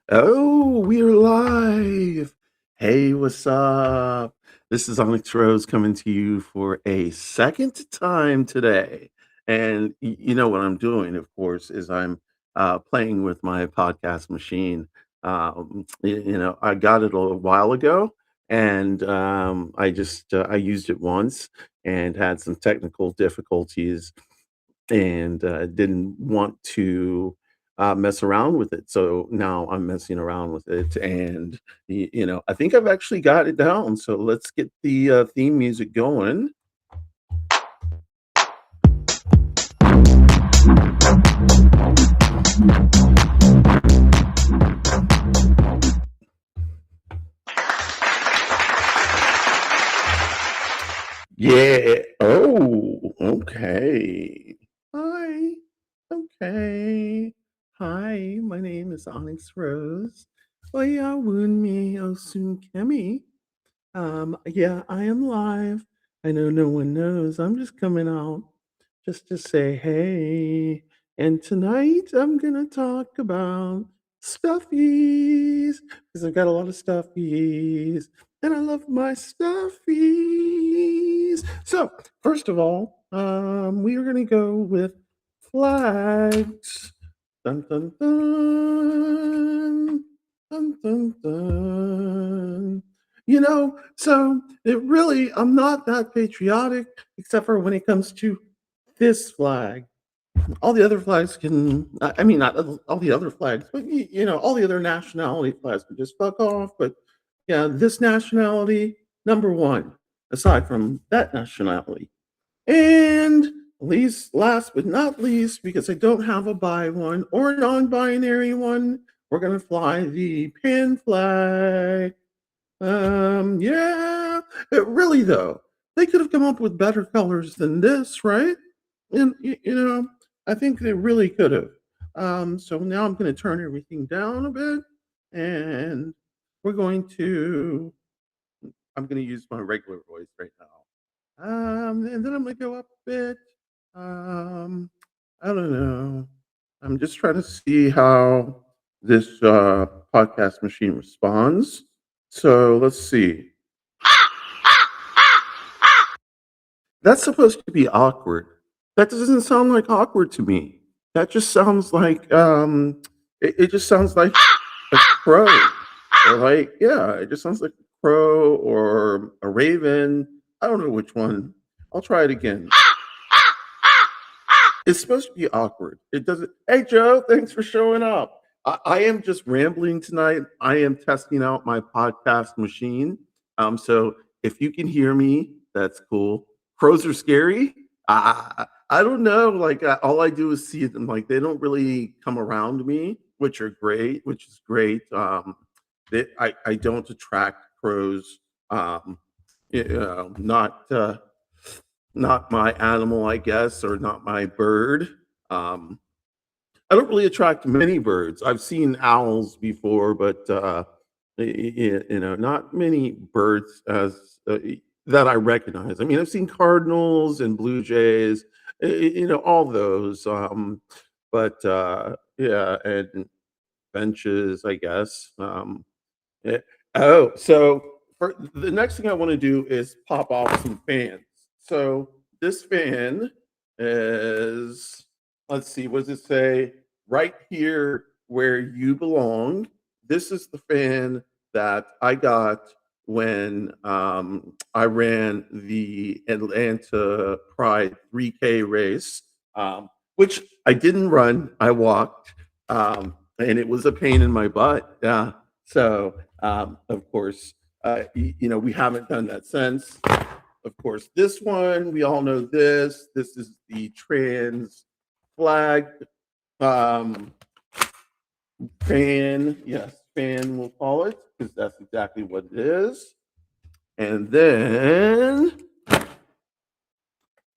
Oh, we're live. Hey, what's up? This is OnyxRose coming to you for a second time today. And you know what I'm doing, of course, is I'm playing with my podcast machine. I got it a little while ago, and I used it once and had some technical difficulties and didn't want to mess around with it. So now I'm messing around with it, and I think I've actually got it down. So let's get the theme music going. Yeah. Oh, okay. Hi. Okay. Hi, my name is Onyx Rose. Oya woon me o soon kemi. Yeah, I am live. I know no one knows. I'm just coming out just to say hey. And tonight I'm gonna talk about stuffies because I've got a lot of stuffies and I love my stuffies. So, first of all, we are gonna go with flags. Dun dun dun. Dun dun dun. So I'm not that patriotic, except for when it comes to this flag. All the other flags I mean, not all the other flags, but all the other nationality flags can just fuck off. But yeah, this nationality, number one, aside from that nationality. And last but not least, because I don't have a bi one or a non binary one, we're going to fly the pan flag. Yeah, really though, they could have come up with better colors than this, right? And I think they really could have. So now I'm going to turn everything down a bit, and we're going to. I'm going to use my regular voice right now. And then I'm going to go up a bit. Um, I don't know. I'm just trying to see how this podcast machine responds. So let's see. That's supposed to be awkward. That doesn't sound like awkward to me. That just sounds like it just sounds like a crow. Or like, yeah, it just sounds like a crow or a raven. I don't know which one. I'll try it again. It's supposed to be awkward. It doesn't. Hey, Joe, thanks for showing up. I am just rambling tonight. I am testing out my podcast machine. So if you can hear me, that's cool. Crows are scary. I don't know. Like all I do is see them. Like they don't really come around me, which are great. Which is great. I don't attract crows. Not. Not my animal, I guess, or not my bird. Um, I don't really attract many birds. I've seen owls before, but not many birds as that I recognize. I mean, I've seen cardinals and blue jays, all those. Yeah, and benches, I guess. Yeah. Oh, so for the next thing I want to do is pop off some fans. So this fan is, let's see, what does it say? Right here where you belong. This is the fan that I got when I ran the Atlanta Pride 3K race, which I didn't run. I walked, and it was a pain in my butt. Yeah. So, of course, we haven't done that since. Of course, this one, we all know this. This is the trans flag um, fan. Yes, fan, we'll call it, because that's exactly what it is. And then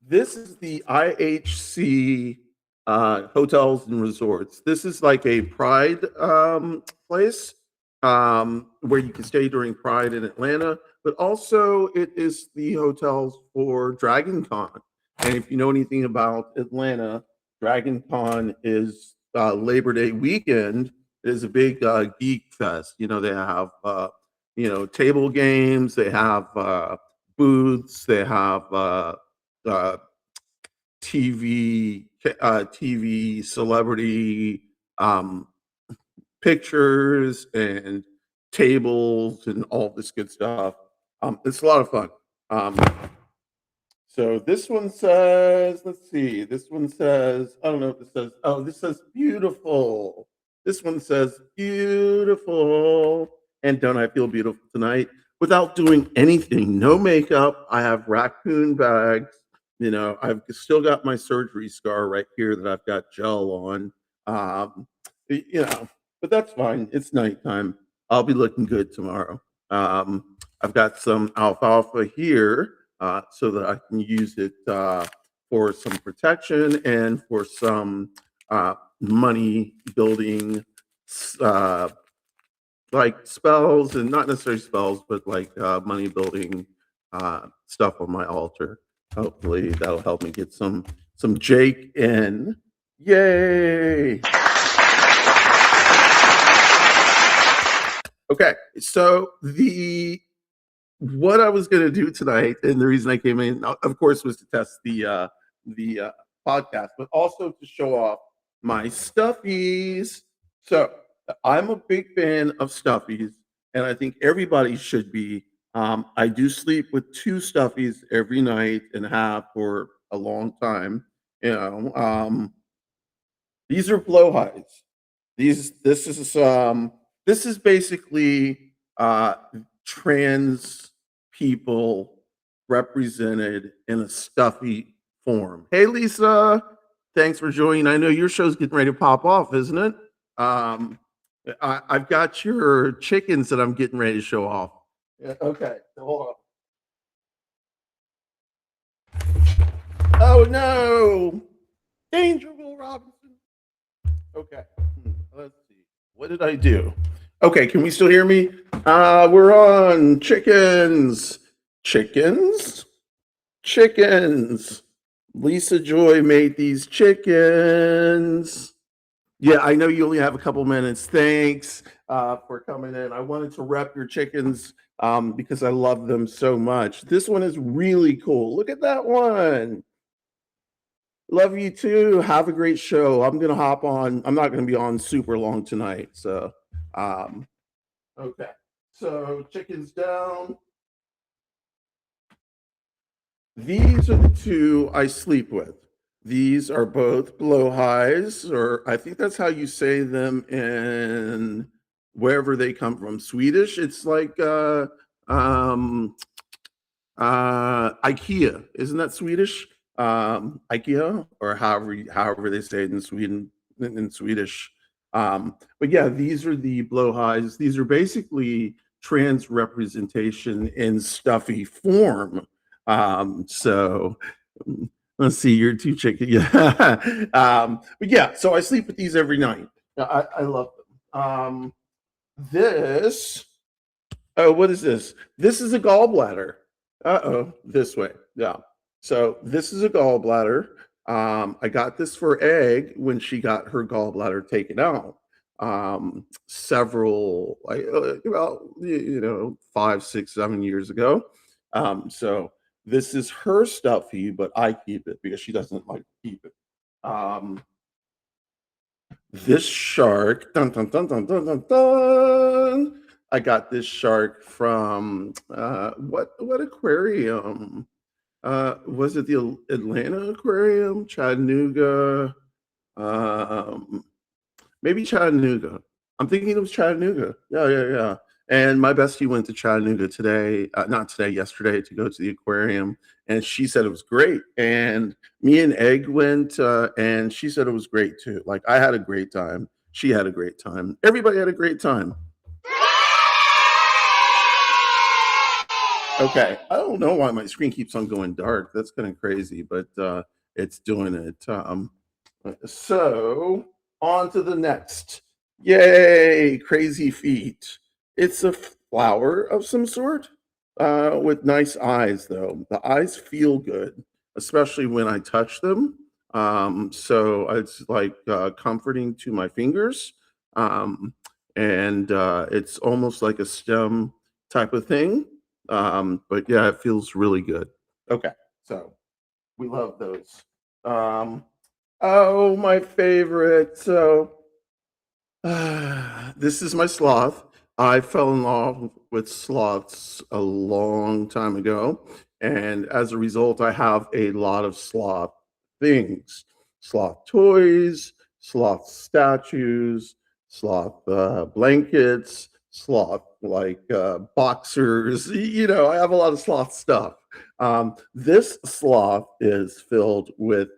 this is the IHC hotels and resorts. This is like a Pride place where you can stay during Pride in Atlanta, but also it is the hotels for Dragon Con. And if you know anything about Atlanta, Dragon Con is Labor Day weekend, is a big geek fest. They have table games, they have booths, they have uh, TV celebrity um, pictures and tables and all this good stuff. It's a lot of fun. Um, so this one says, let's see, this one says, I don't know what this says. Oh, this says beautiful. This one says beautiful. And don't I feel beautiful tonight? Without doing anything, no makeup. I have raccoon bags. I've still got my surgery scar right here that I've got gel on. Um, you know, but that's fine. It's nighttime. I'll be looking good tomorrow. I've got some alfalfa here so that I can use it for some protection and for some money building uh, like spells, and not necessarily spells, but like money building stuff on my altar. Hopefully that'll help me get some Jake in. Yay! Okay, so the what I was going to do tonight, and the reason I came in, of course, was to test the podcast, but also to show off my stuffies. So I'm a big fan of stuffies, and I think everybody should be. I do sleep with two stuffies every night and have for a long time. These are blowhides. This is basically trans people represented in a stuffy form. Hey Lisa, thanks for joining. I know your show's getting ready to pop off, isn't it? I've got your chickens that I'm getting ready to show off. Yeah, okay, so hold on. Oh no! Danger, Will Robinson. Okay, let's see. What did I do? Okay, can we still hear me? We're on chickens. Chickens? Chickens. Lisa Joy made these chickens. Yeah, I know you only have a couple minutes. Thanks for coming in. I wanted to rep your chickens because I love them so much. This one is really cool. Look at that one. Love you too. Have a great show. I'm gonna hop on. I'm not gonna be on super long tonight. So, okay. So chickens down. These are the two I sleep with. These are both blowhighs, or I think that's how you say them in wherever they come from. Swedish. It's like IKEA. Isn't that Swedish? IKEA, or however they say it in Sweden, in Swedish. But yeah, these are the blowhides. These are basically trans representation in stuffy form. So let's see, you're too chicken. Yeah. But yeah, so I sleep with these every night. I love them. This, oh, what is this? This is a gallbladder. Uh-oh, this way. Yeah. So this is a gallbladder. I got this for Egg when she got her gallbladder taken out. Several, like, about 5, 6, 7 years ago. So this is her stuffy, but I keep it because she doesn't like to keep it. This shark, dun dun dun dun dun dun dun. I got this shark from what aquarium? Was it the Atlanta Aquarium, Chattanooga? Maybe Chattanooga. I'm thinking it was Chattanooga. Yeah. And my bestie went to Chattanooga today, not today, yesterday, to go to the aquarium, and she said it was great. And me and Egg went, and she said it was great too. Like, I had a great time. She had a great time. Everybody had a great time. Okay, I don't know why my screen keeps on going dark. That's kind of crazy, but it's doing it. So on to the next. Yay, crazy feet. It's a flower of some sort with nice eyes, though. The eyes feel good, especially when I touch them. So it's like comforting to my fingers. um, and it's almost like a stem type of thing. But yeah, it feels really good. Okay, so we love those. Um, oh, my favorite. So this is my sloth. I fell in love with sloths a long time ago, and as a result, I have a lot of sloth things: sloth toys, sloth statues, sloth blankets, sloth boxers. I have a lot of sloth stuff. This sloth is filled with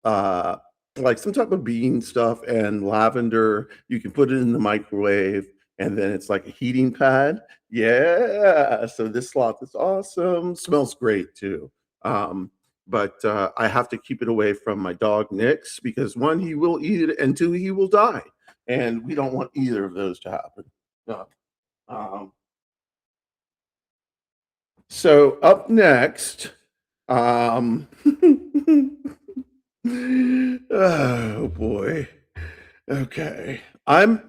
uh, like some type of bean stuff and lavender. You can put it in the microwave and then it's like a heating pad. Yeah. So this sloth is awesome. Smells great too. Um, but I have to keep it away from my dog Nix because one, he will eat it, and two, he will die. And we don't want either of those to happen. No. Um, so up next, um, oh boy. Okay. I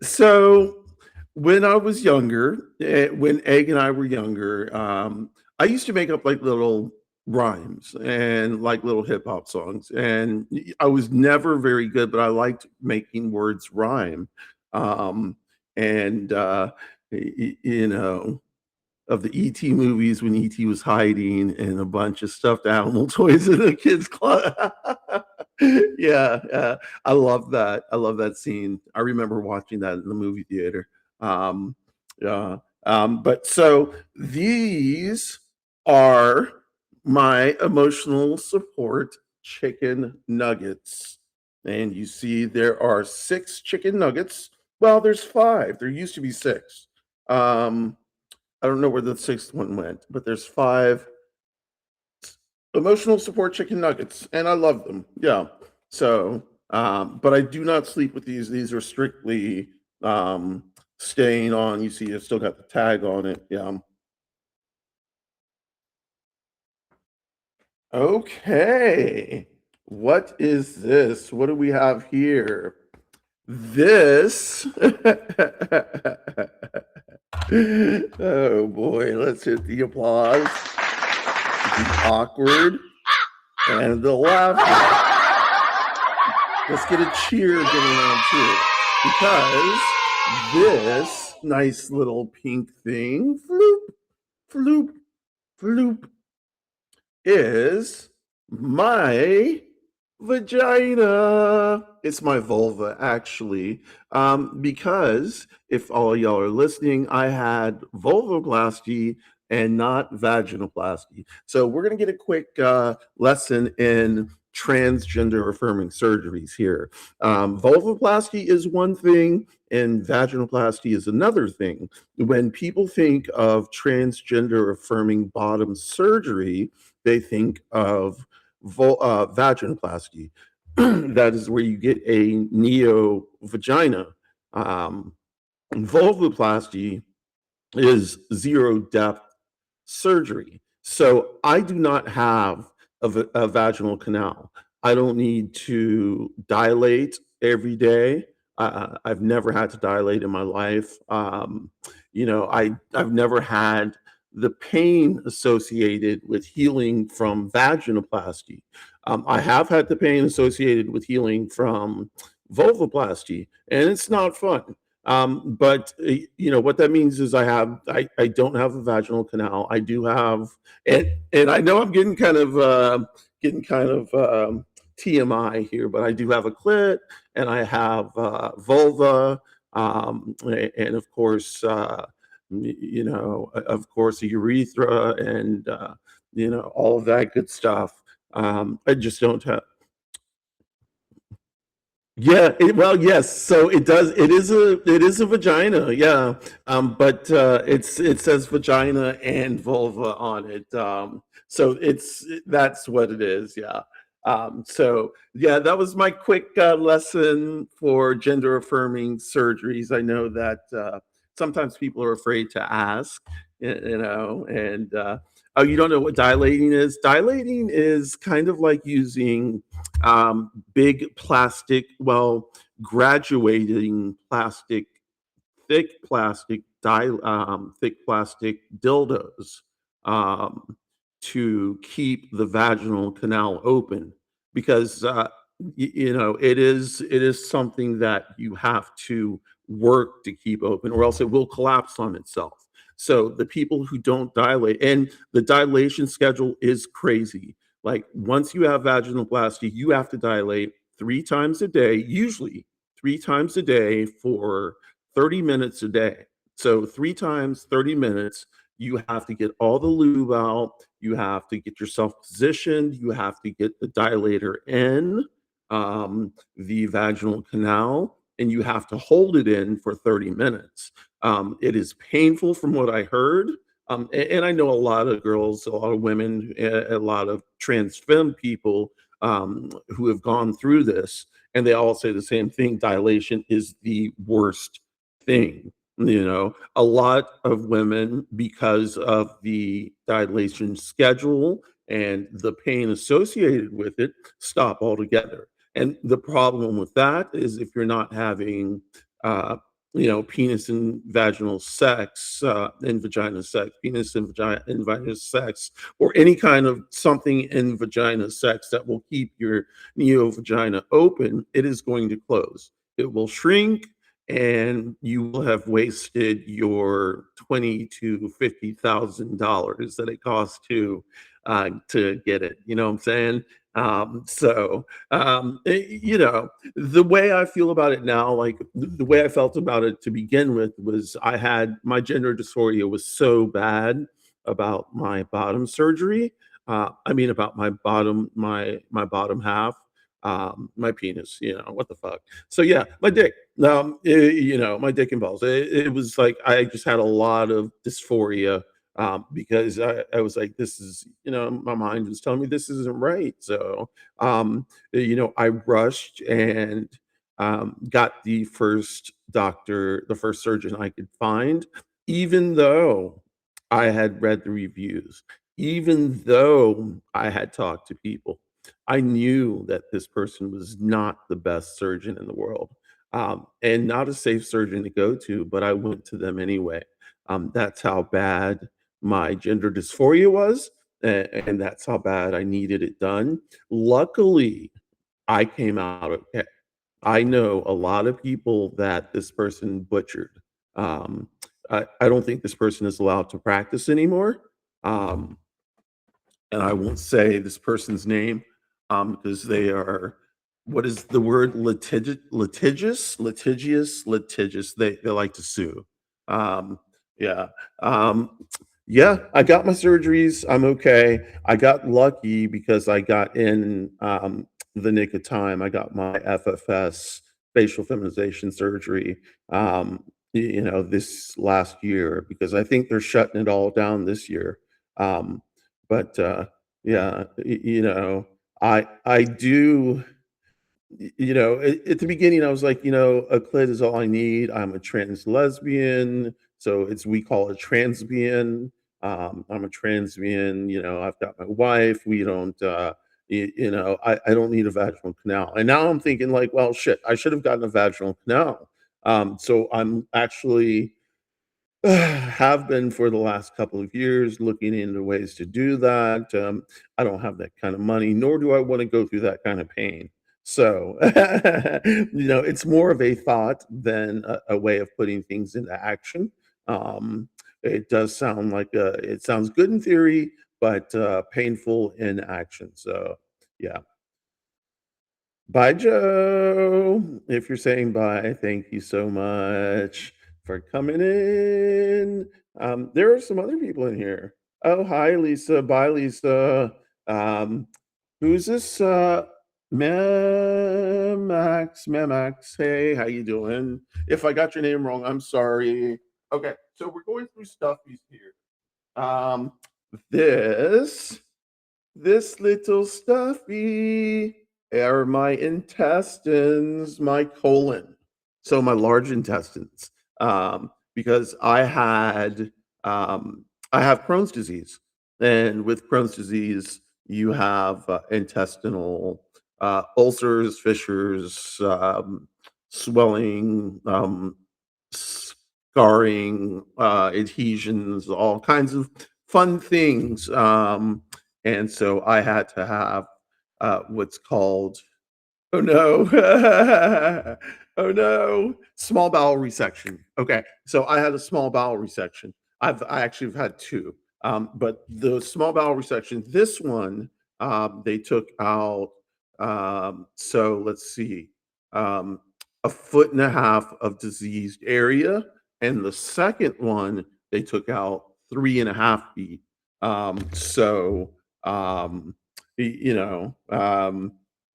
so when I was younger, when Egg and I were younger, I used to make up like little rhymes and like little hip hop songs. And I was never very good, but I liked making words rhyme. Um, and you know, of the ET movies when ET was hiding and a bunch of stuffed animal toys in the kids' club. Yeah, I love that. I love that scene. I remember watching that in the movie theater. Um, yeah, but so these are my emotional support chicken nuggets. And you see, there are 6 chicken nuggets. Well, there's 5. There used to be 6. Um, I don't know where the 6th one went, but there's 5 emotional support chicken nuggets, and I love them. Yeah. So, but I do not sleep with these. These are strictly staying on. You see, it's still got the tag on it. Yeah. Okay. What is this? What do we have here? This. Oh boy, let's hit the applause, the awkward, and the laughter. Let's get a cheer going on too, because this nice little pink thing, floop, floop, floop, is my vagina. It's my vulva, actually, because if all y'all are listening, I had vulvoplasty and not vaginoplasty. So we're going to get a quick lesson in transgender affirming surgeries here. Vulvoplasty is one thing, and vaginoplasty is another thing. When people think of transgender affirming bottom surgery, they think of vaginoplasty. That is where you get a neo vagina. Um, Vulvoplasty is zero depth surgery. So I do not have a vaginal canal. I don't need to dilate every day. I've never had to dilate in my life. I've never had the pain associated with healing from vaginoplasty. I have had the pain associated with healing from vulvoplasty, and it's not fun. But what that means is I don't have a vaginal canal. I do have, and I know I'm getting kind of TMI here, but I do have a clit and I have vulva, and of course, of course, a urethra and all of that good stuff. I just don't have. Yeah, well, yes. So it does. It is a vagina. Yeah, but it says vagina and vulva on it. So that's what it is. Yeah. So yeah, that was my quick lesson for gender affirming surgeries. I know that sometimes people are afraid to ask, and oh, you don't know what dilating is? Dilating is kind of like using big plastic, well, graduating thick plastic dildos um, to keep the vaginal canal open because it is something that you have to work to keep open, or else it will collapse on itself. So the people who don't dilate, and the dilation schedule is crazy. Like once you have vaginoplasty, you have to dilate 3 times a day, usually 3 times a day for 30 minutes a day. So 3 times 30 minutes, you have to get all the lube out, you have to get yourself positioned, you have to get the dilator in the vaginal canal, and you have to hold it in for 30 minutes. It is painful from what I heard. And I know a lot of girls, a lot of women, a lot of trans femme people who have gone through this, and they all say the same thing: dilation is the worst thing. A lot of women, because of the dilation schedule and the pain associated with it, stop altogether. And the problem with that is if you're not having, penis and vaginal sex, and vagina sex, penis and vagina sex, or any kind of something in vagina sex that will keep your neo vagina open, it is going to close. It will shrink, and you will have wasted your 20 to 50,000 dollars that it costs to get it. You know what I'm saying? The way I feel about it now, like the way I felt about it to begin with, was I had my gender dysphoria was so bad about my bottom surgery. I mean, about my bottom half, my penis. What the fuck? So yeah, my dick. My dick and balls. It was like I just had a lot of dysphoria because I was like, this is, my mind was telling me this isn't right. So, I rushed and got the first doctor, the first surgeon I could find, even though I had read the reviews, even though I had talked to people. I knew that this person was not the best surgeon in the world, and not a safe surgeon to go to, but I went to them anyway. That's how bad my gender dysphoria was, and that's how bad I needed it done. Luckily, I came out okay. I know a lot of people that this person butchered. Um, I don't think this person is allowed to practice anymore. Um, and I won't say this person's name because they are, what is the word, litigious. They like to sue. Um, yeah. Um, yeah, I got my surgeries. I'm okay. I got lucky because I got in the nick of time. I got my FFS, facial feminization surgery, this last year, because I think they're shutting it all down this year. But yeah, I do. At the beginning, I was like, a clit is all I need. I'm a trans lesbian, so we call it transbian. I'm a transbian. I've got my wife. We don't. I don't need a vaginal canal. And now I'm thinking like, well, shit, I should have gotten a vaginal canal. So I'm actually have been for the last couple of years looking into ways to do that. I don't have that kind of money, nor do I want to go through that kind of pain. So, it's more of a thought than a way of putting things into action. It does sound like it sounds good in theory, but painful in action. So, yeah. Bye, Joe. If you're saying bye, thank you so much for coming in. There are some other people in here. Oh, hi, Lisa. Bye, Lisa. Um, who's this? Memax. Hey, how you doing? If I got your name wrong, I'm sorry. Okay, so we're going through stuffies here. Um, this this little stuffy are my intestines, my colon. So my large intestines. Because I have Crohn's disease. And with Crohn's disease, you have intestinal ulcers, fissures, swelling, scarring, adhesions, all kinds of fun things. And so I had to have what's called, oh no. Oh no. Small bowel resection. Okay. So I had a small bowel resection. I actually have had two. But the small bowel resection, this one, they took out, so let's see, um, a foot and a half of diseased area. And the second one, they took out 3.5 feet. So, you know,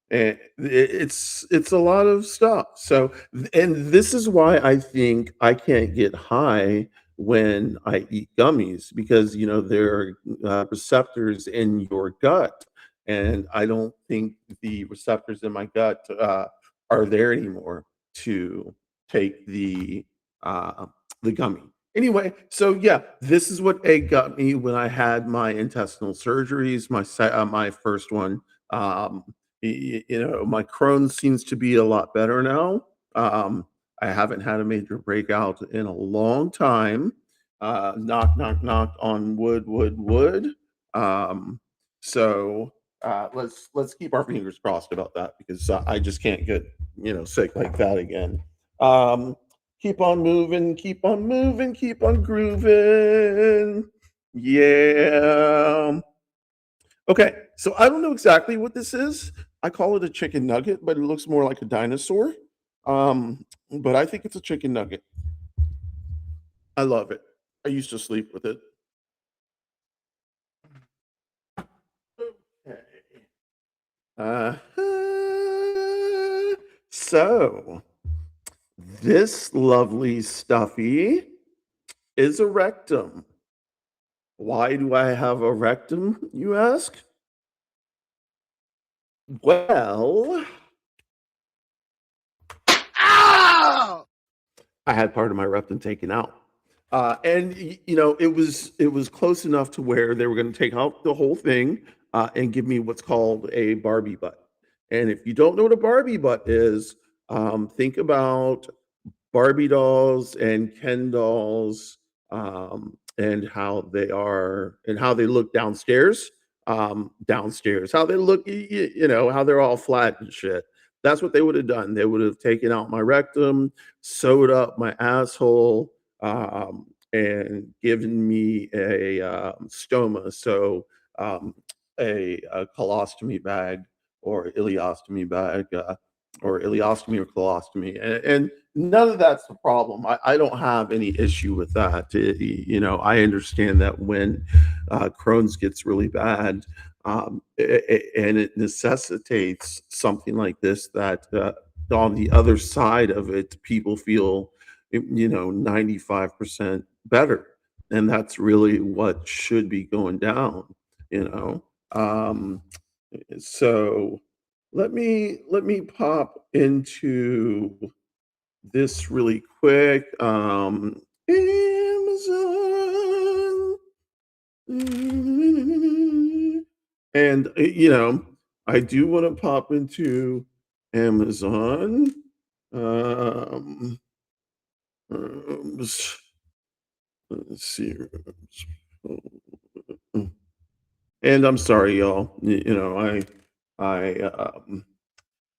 and it's a lot of stuff. So, and this is why I think I can't get high when I eat gummies, because there are receptors in your gut, and I don't think the receptors in my gut are there anymore to take the gummy. Anyway, so yeah, this is what egg got me when I had my intestinal surgeries. My first one. Um, my Crohn's seems to be a lot better now. Um, I haven't had a major breakout in a long time. Knock, knock, knock on wood, wood, wood. Um, let's keep our fingers crossed about that, because I just can't get sick like that again. Um, keep on moving, keep on moving, keep on grooving. Yeah. Okay, so I don't know exactly what this is. I call it a chicken nugget, but it looks more like a dinosaur. But I think it's a chicken nugget. I love it. I used to sleep with it. Okay. Uh, so this lovely stuffy is a rectum. Why do I have a rectum, you ask? Well, ah! I had part of my rectum taken out. And it was close enough to where they were going to take out the whole thing and give me what's called a Barbie butt. And if you don't know what a Barbie butt is, think about Barbie dolls and Ken dolls, and how they look downstairs. Downstairs, how they look, how they're all flat and shit. That's what they would have done. They would have taken out my rectum, sewed up my asshole, and given me a stoma, so a colostomy bag, or ileostomy bag, or ileostomy or colostomy, and none of that's the problem. I don't have any issue with that. I understand that when Crohn's gets really bad, and it necessitates something like this, that on the other side of it, people feel 95% better, and that's really what should be going down. You know, um, so let me pop into this really quick. Amazon. And I do want to pop into Amazon. Um, let's see. And I'm sorry, y'all.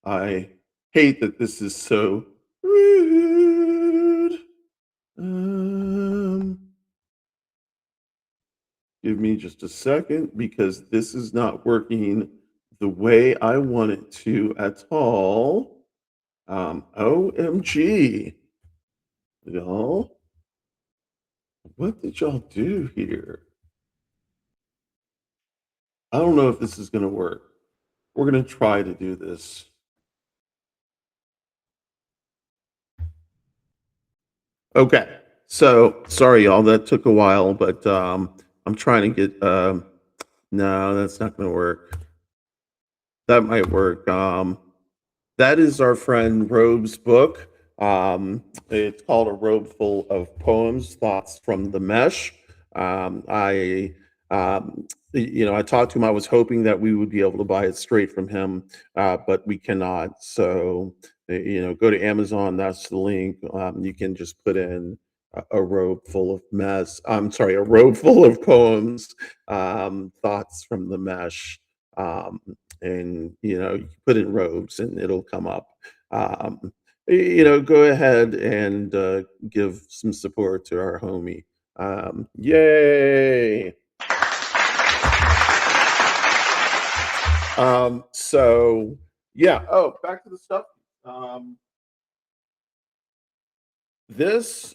I hate that this is so rude. Um, Give me just a second, because this is not working the way I want it to at all. OMG, y'all. What did y'all do here? I don't know if this is going to work. We're going to try to do this. Okay. So sorry, y'all. That took a while, but I'm trying to get. No, that's not going to work. That might work. That is our friend Robe's book. It's called A Robe Full of Poems, Thoughts from the Mesh. I talked to him. I was hoping that we would be able to buy it straight from him, but we cannot. So go to Amazon. That's the link. You can just put in a robe full of mess. I'm sorry, a robe full of poems, thoughts from the mesh, um, and you can put in robes, and it'll come up. Um, Go ahead and give some support to our homie. Yay! So yeah. Oh, back to the stuff. Um, this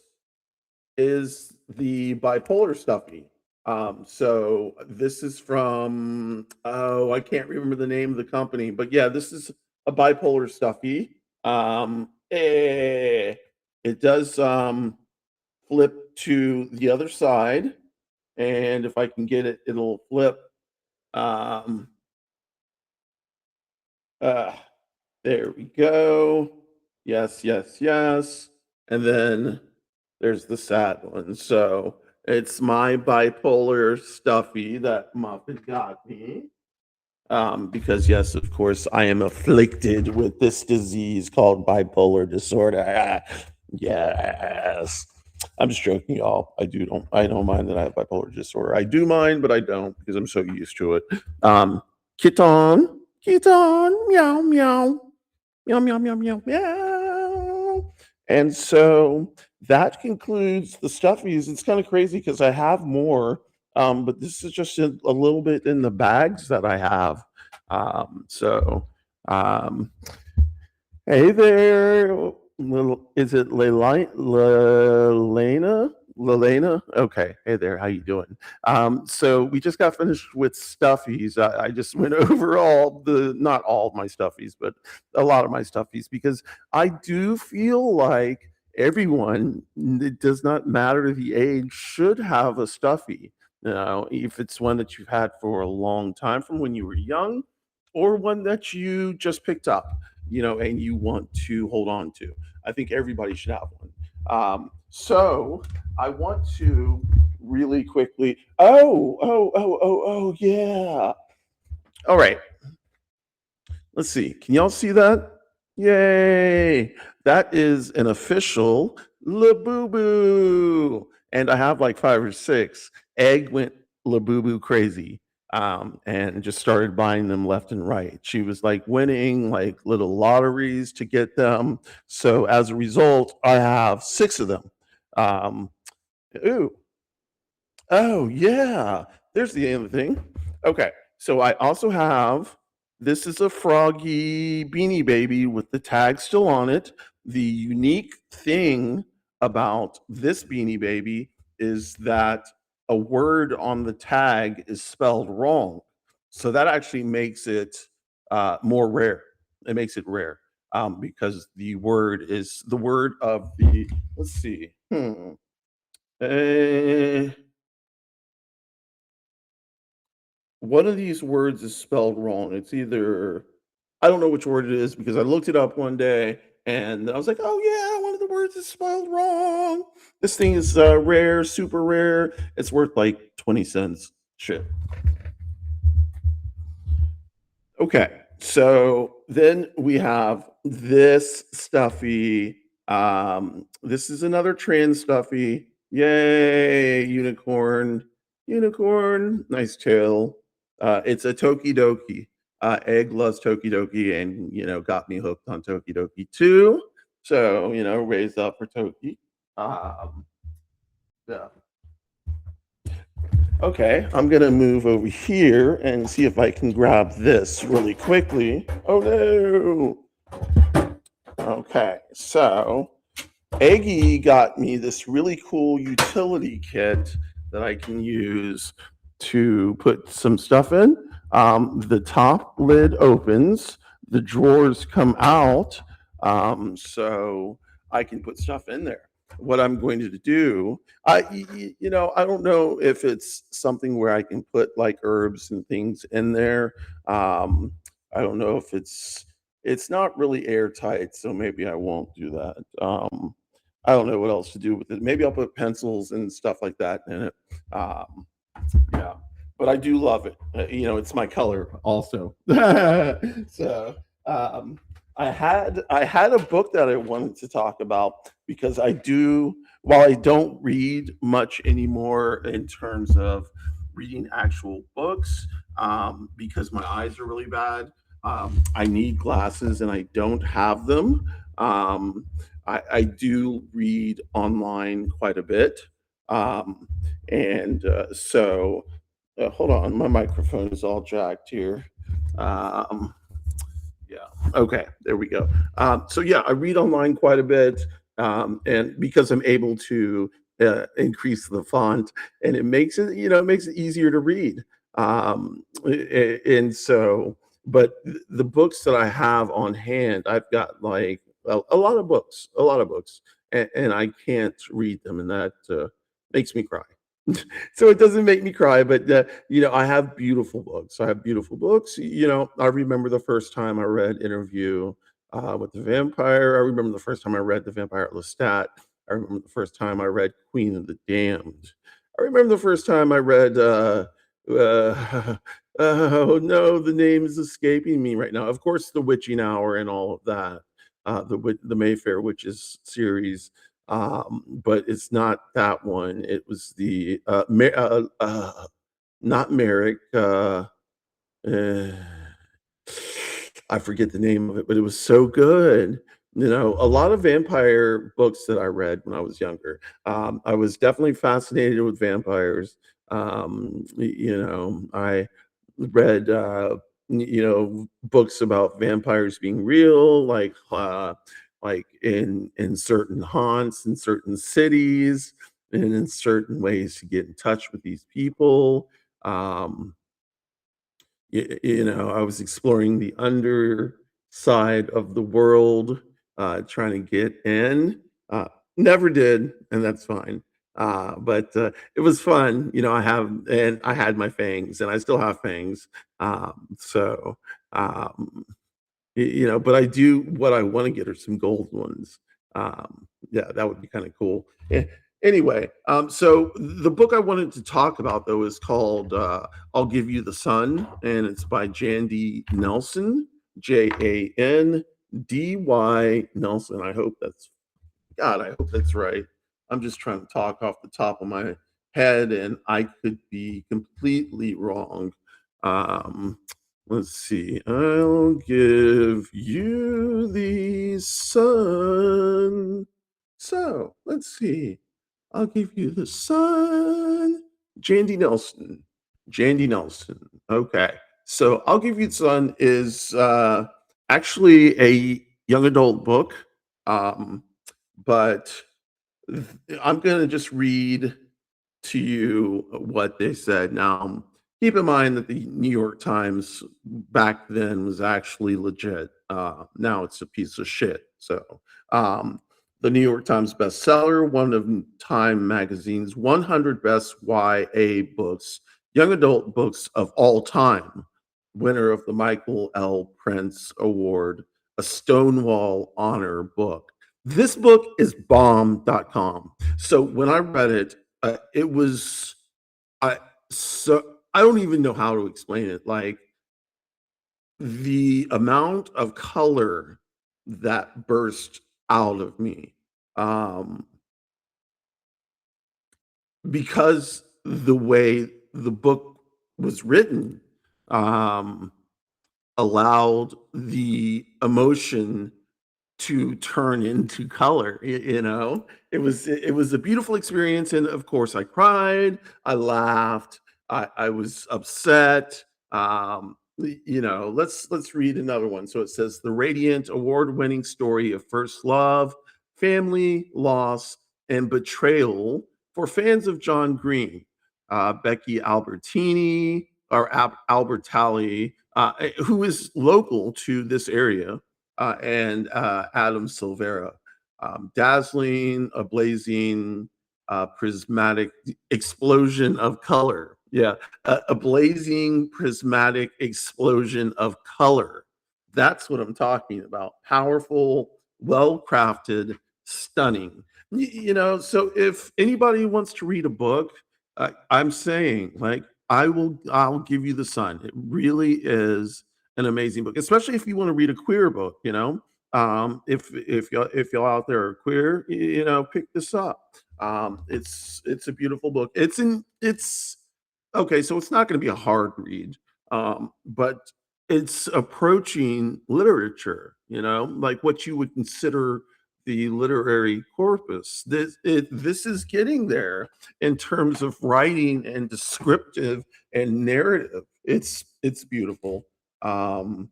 is the bipolar stuffy. So this is from, oh, I can't remember the name of the company, but yeah, this is a bipolar stuffy. It does flip to the other side, and if I can get it, it'll flip. Um, uh, there we go. Yes, yes, yes. And then there's the sad one. So it's my bipolar stuffy that Muffin got me. Because yes, of course, I am afflicted with this disease called bipolar disorder. Yes. I'm just joking, y'all. I don't mind that I have bipolar disorder. I do mind, but I don't because I'm so used to it. Kitten, kitten, meow, meow, meow, meow, meow, meow, meow. And so that concludes the stuffies. It's kind of crazy because I have more, but this is just a little bit in the bags that I have. So, um, hey there, is it Lelena? Lelena? Okay. Hey there. How you doing? So we just got finished with stuffies. I just went over not all of my stuffies, but a lot of my stuffies because I do feel like everyone, it does not matter the age, should have a stuffy. If it's one that you've had for a long time from when you were young, or one that you just picked up, and you want to hold on to. I think everybody should have one. So I want to really quickly. Oh, yeah. All right. Let's see. Can y'all see that? Yay! That is an official Labubu. And I have like 5 or 6. Egg went Labubu crazy, and just started buying them left and right. She was like winning like little lotteries to get them. So as a result, I have 6 of them. Um, ooh, Oh, yeah. There's the other thing. Okay. So I also have, this is a Froggy Beanie Baby with the tag still on it. The unique thing about this Beanie Baby is that a word on the tag is spelled wrong. So that actually makes it more rare. It makes it rare, because the word is the word of the, let's see. Uh, One of these words is spelled wrong. It's either, I don't know which word it is because I looked it up one day and I was like, oh yeah, one of the words is spelled wrong. This thing is rare, super rare. It's worth like 20 cents. Shit. Okay, so then we have this stuffy. This is another trans stuffy. Yay, unicorn, unicorn, nice tail. It's a Tokidoki. Egg loves Tokidoki, and got me hooked on Tokidoki too. So raised up for Toki. Um, yeah. Okay, I'm gonna move over here and see if I can grab this really quickly. Oh no! Okay, so Eggy got me this really cool utility kit that I can use to put some stuff in. The top lid opens, the drawers come out, so I can put stuff in there. What I'm going to do, I don't know if it's something where I can put like herbs and things in there. I don't know if it's not really airtight, so maybe I won't do that. I don't know what else to do with it. Maybe I'll put pencils and stuff like that in it. Um, yeah, but I do love it. It's my color also. So, um, I had a book that I wanted to talk about because I do, while I don't read much anymore in terms of reading actual books, because my eyes are really bad. I need glasses and I don't have them. Um, I do read online quite a bit. Um, and so hold on, my microphone is all jacked here. Um, yeah. Okay. There we go. So yeah, I read online quite a bit, and because I'm able to increase the font, and it makes it, it makes it easier to read. And so, but the books that I have on hand, I've got like a lot of books, a lot of books, and I can't read them, and that makes me cry. So it doesn't make me cry, but I have beautiful books. I have beautiful books. I remember the first time I read Interview with the Vampire. I remember the first time I read The Vampire at Lestat. I remember the first time I read Queen of the Damned. I remember the first time I read. Oh no, the name is escaping me right now. Of course, The Witching Hour and all of that. The Mayfair Witches series, but it's not that one. It was the not Merrick. Uh, I forget the name of it, but it was so good. A lot of vampire books that I read when I was younger. I was definitely fascinated with vampires. I read, books about vampires being real, like in certain haunts, in certain cities, and in certain ways to get in touch with these people. Um, I was exploring the underside of the world, trying to get in. Uh, Never did, and that's fine. But it was fun. I had my fangs, and I still have fangs. So, um, but I do what I want to get are some gold ones. Yeah, that would be kind of cool. Anyway, so the book I wanted to talk about though is called "I'll Give You the Sun," and it's by Jandy Nelson, Jandy Nelson. I hope that's right. I'm just trying to talk off the top of my head, and I could be completely wrong. Um, let's see. I'll give you the sun. So let's see. I'll give you the sun. Jandy Nelson. Jandy Nelson. Okay. So I'll give you the sun is actually a young adult book. Um, but I'm going to just read to you what they said. Now, keep in mind that the New York Times back then was actually legit. Now it's a piece of shit. So, um, the New York Times bestseller, one of Time Magazine's 100 best YA books, young adult books of all time, winner of the Michael L. Prince Award, a Stonewall Honor book. This book is bomb.com. So when I read it, it was I so I don't even know how to explain it. Like the amount of color that burst out of me, um, because the way the book was written, um, allowed the emotion to turn into color. It was a beautiful experience, and of course I cried, I laughed, I was upset. Let's read another one. So it says the radiant award-winning story of first love, family loss, and betrayal for fans of John Green. Becky Albertini, or Albertalli, who is local to this area, and Adam Silvera. Dazzling, a blazing, prismatic explosion of color. Yeah, a blazing, prismatic explosion of color. That's what I'm talking about. Powerful, well crafted, stunning. So if anybody wants to read a book, I'm saying, like, I'll give you the sun. It really is an amazing book, especially if you want to read a queer book. If y'all out there are queer, pick this up. It's a beautiful book. It's okay. So it's not going to be a hard read, but it's approaching literature. Like what you would consider the literary corpus. This is getting there in terms of writing and descriptive and narrative. It's beautiful. Um,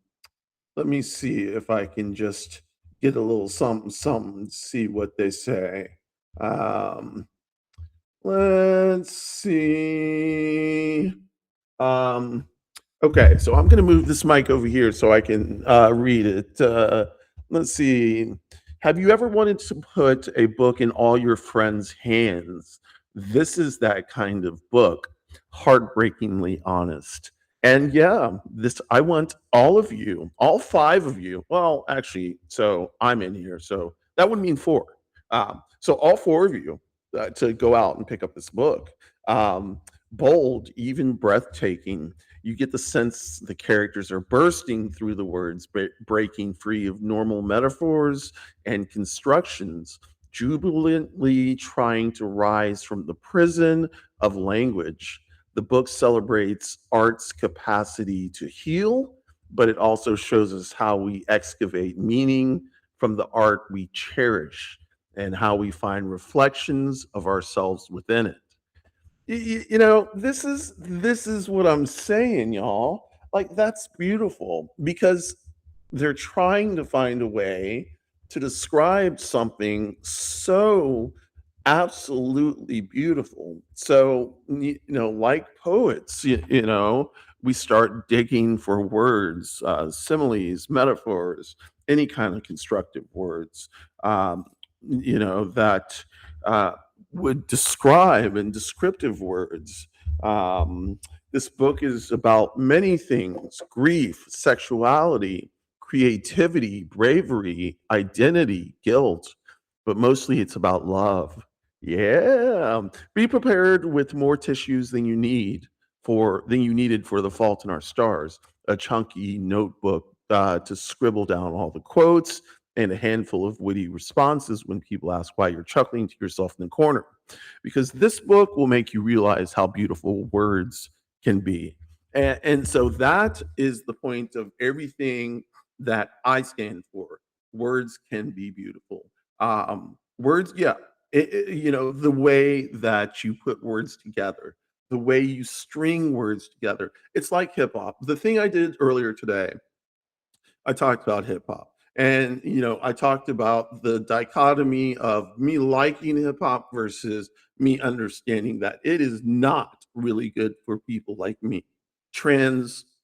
Let me see if I can just get a little something, something, see what they say. Um, let's see. Um, okay, so I'm going to move this mic over here so I can read it. Let's see. Have you ever wanted to put a book in all your friends' hands? This is that kind of book, heartbreakingly honest. And yeah, this I want all of you, all five of you. Well, actually, so I'm in here, so that would mean four. So all four of you to go out and pick up this book. Bold, even breathtaking. You get the sense the characters are bursting through the words, breaking free of normal metaphors and constructions, jubilantly trying to rise from the prison of language. The book celebrates art's capacity to heal, but it also shows us how we excavate meaning from the art we cherish and how we find reflections of ourselves within it. This is what I'm saying, y'all. Like that's beautiful because they're trying to find a way to describe something so absolutely beautiful. So, like poets, we start digging for words, similes, metaphors, any kind of constructive words, that uh, would describe and descriptive words. Um, this book is about many things: grief, sexuality, creativity, bravery, identity, guilt, but mostly it's about love. Yeah. Be prepared with more tissues than you needed for The Fault in Our Stars. A chunky notebook to scribble down all the quotes and a handful of witty responses when people ask why you're chuckling to yourself in the corner. Because this book will make you realize how beautiful words can be. And so that is the point of everything that I stand for. Words can be beautiful. Words, yeah, the way that you put words together, the way you string words together. It's like hip hop. The thing I did earlier today, I talked about hip hop. And, I talked about the dichotomy of me liking hip hop versus me understanding that it is not really good for people like me.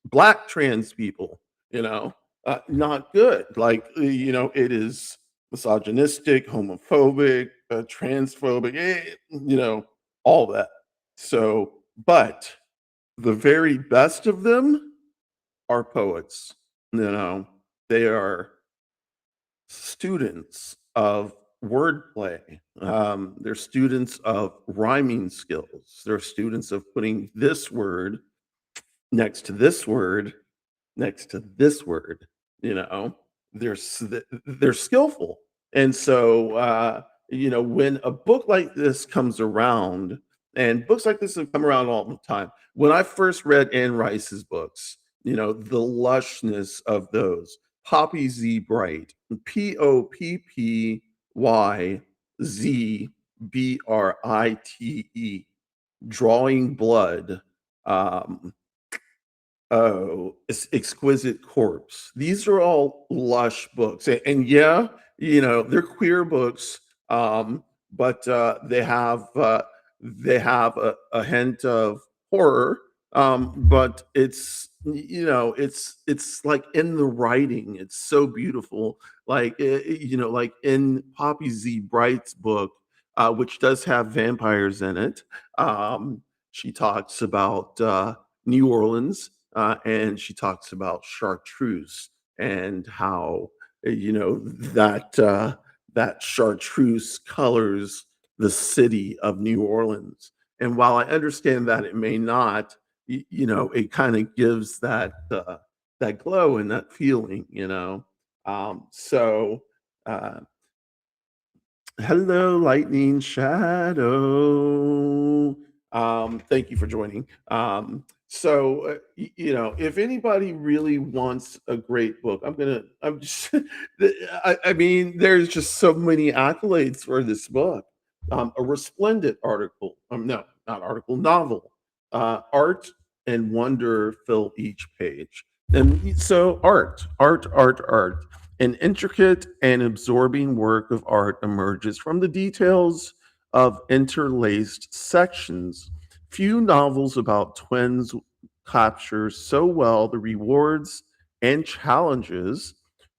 Black trans people, not good. Like, it is misogynistic, homophobic, transphobic, all that. So, but the very best of them are poets. They are students of wordplay. They're students of rhyming skills. They're students of putting this word next to this word next to this word. You know, they're skillful, and so when a book like this comes around, and books like this have come around all the time. When I first read Anne Rice's books, the lushness of those. Poppy Z Bright, Poppyzbrite, Drawing Blood, um, oh, Exquisite Corpse. These are all lush books. And yeah, they're queer books, but they have a hint of horror. But it's like in the writing, it's so beautiful. Like like in Poppy Z Bright's book, which does have vampires in it. She talks about New Orleans, and she talks about chartreuse and how that chartreuse colors the city of New Orleans. And while I understand that it may not, it kind of gives that glow and that feeling. So, uh, hello, Lightning Shadow. Thank you for joining. If anybody really wants a great book, I'm just, I mean, there's just so many accolades for this book. A resplendent article, no, not article, novel. Art and wonder fill each page. And so, art. An intricate and absorbing work of art emerges from the details of interlaced sections. Few novels about twins capture so well the rewards and challenges,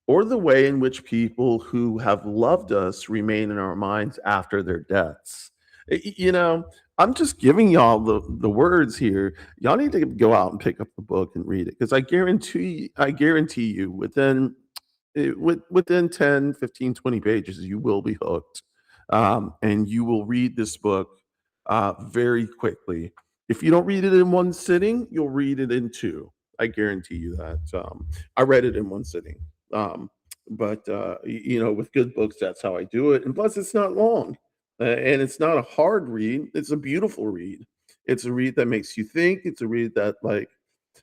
or the way in which people who have loved us remain in our minds after their deaths. You know, I'm just giving y'all the words here. Y'all need to go out and pick up the book and read it, because I guarantee you within 10, 15, 20 pages, you will be hooked. And you will read this book very quickly. If you don't read it in one sitting, you'll read it in two. I guarantee you that. I read it in one sitting. But with good books, that's how I do it. And plus, it's not long, and it's not a hard read. It's a beautiful read. It's a read that makes you think. It's a read that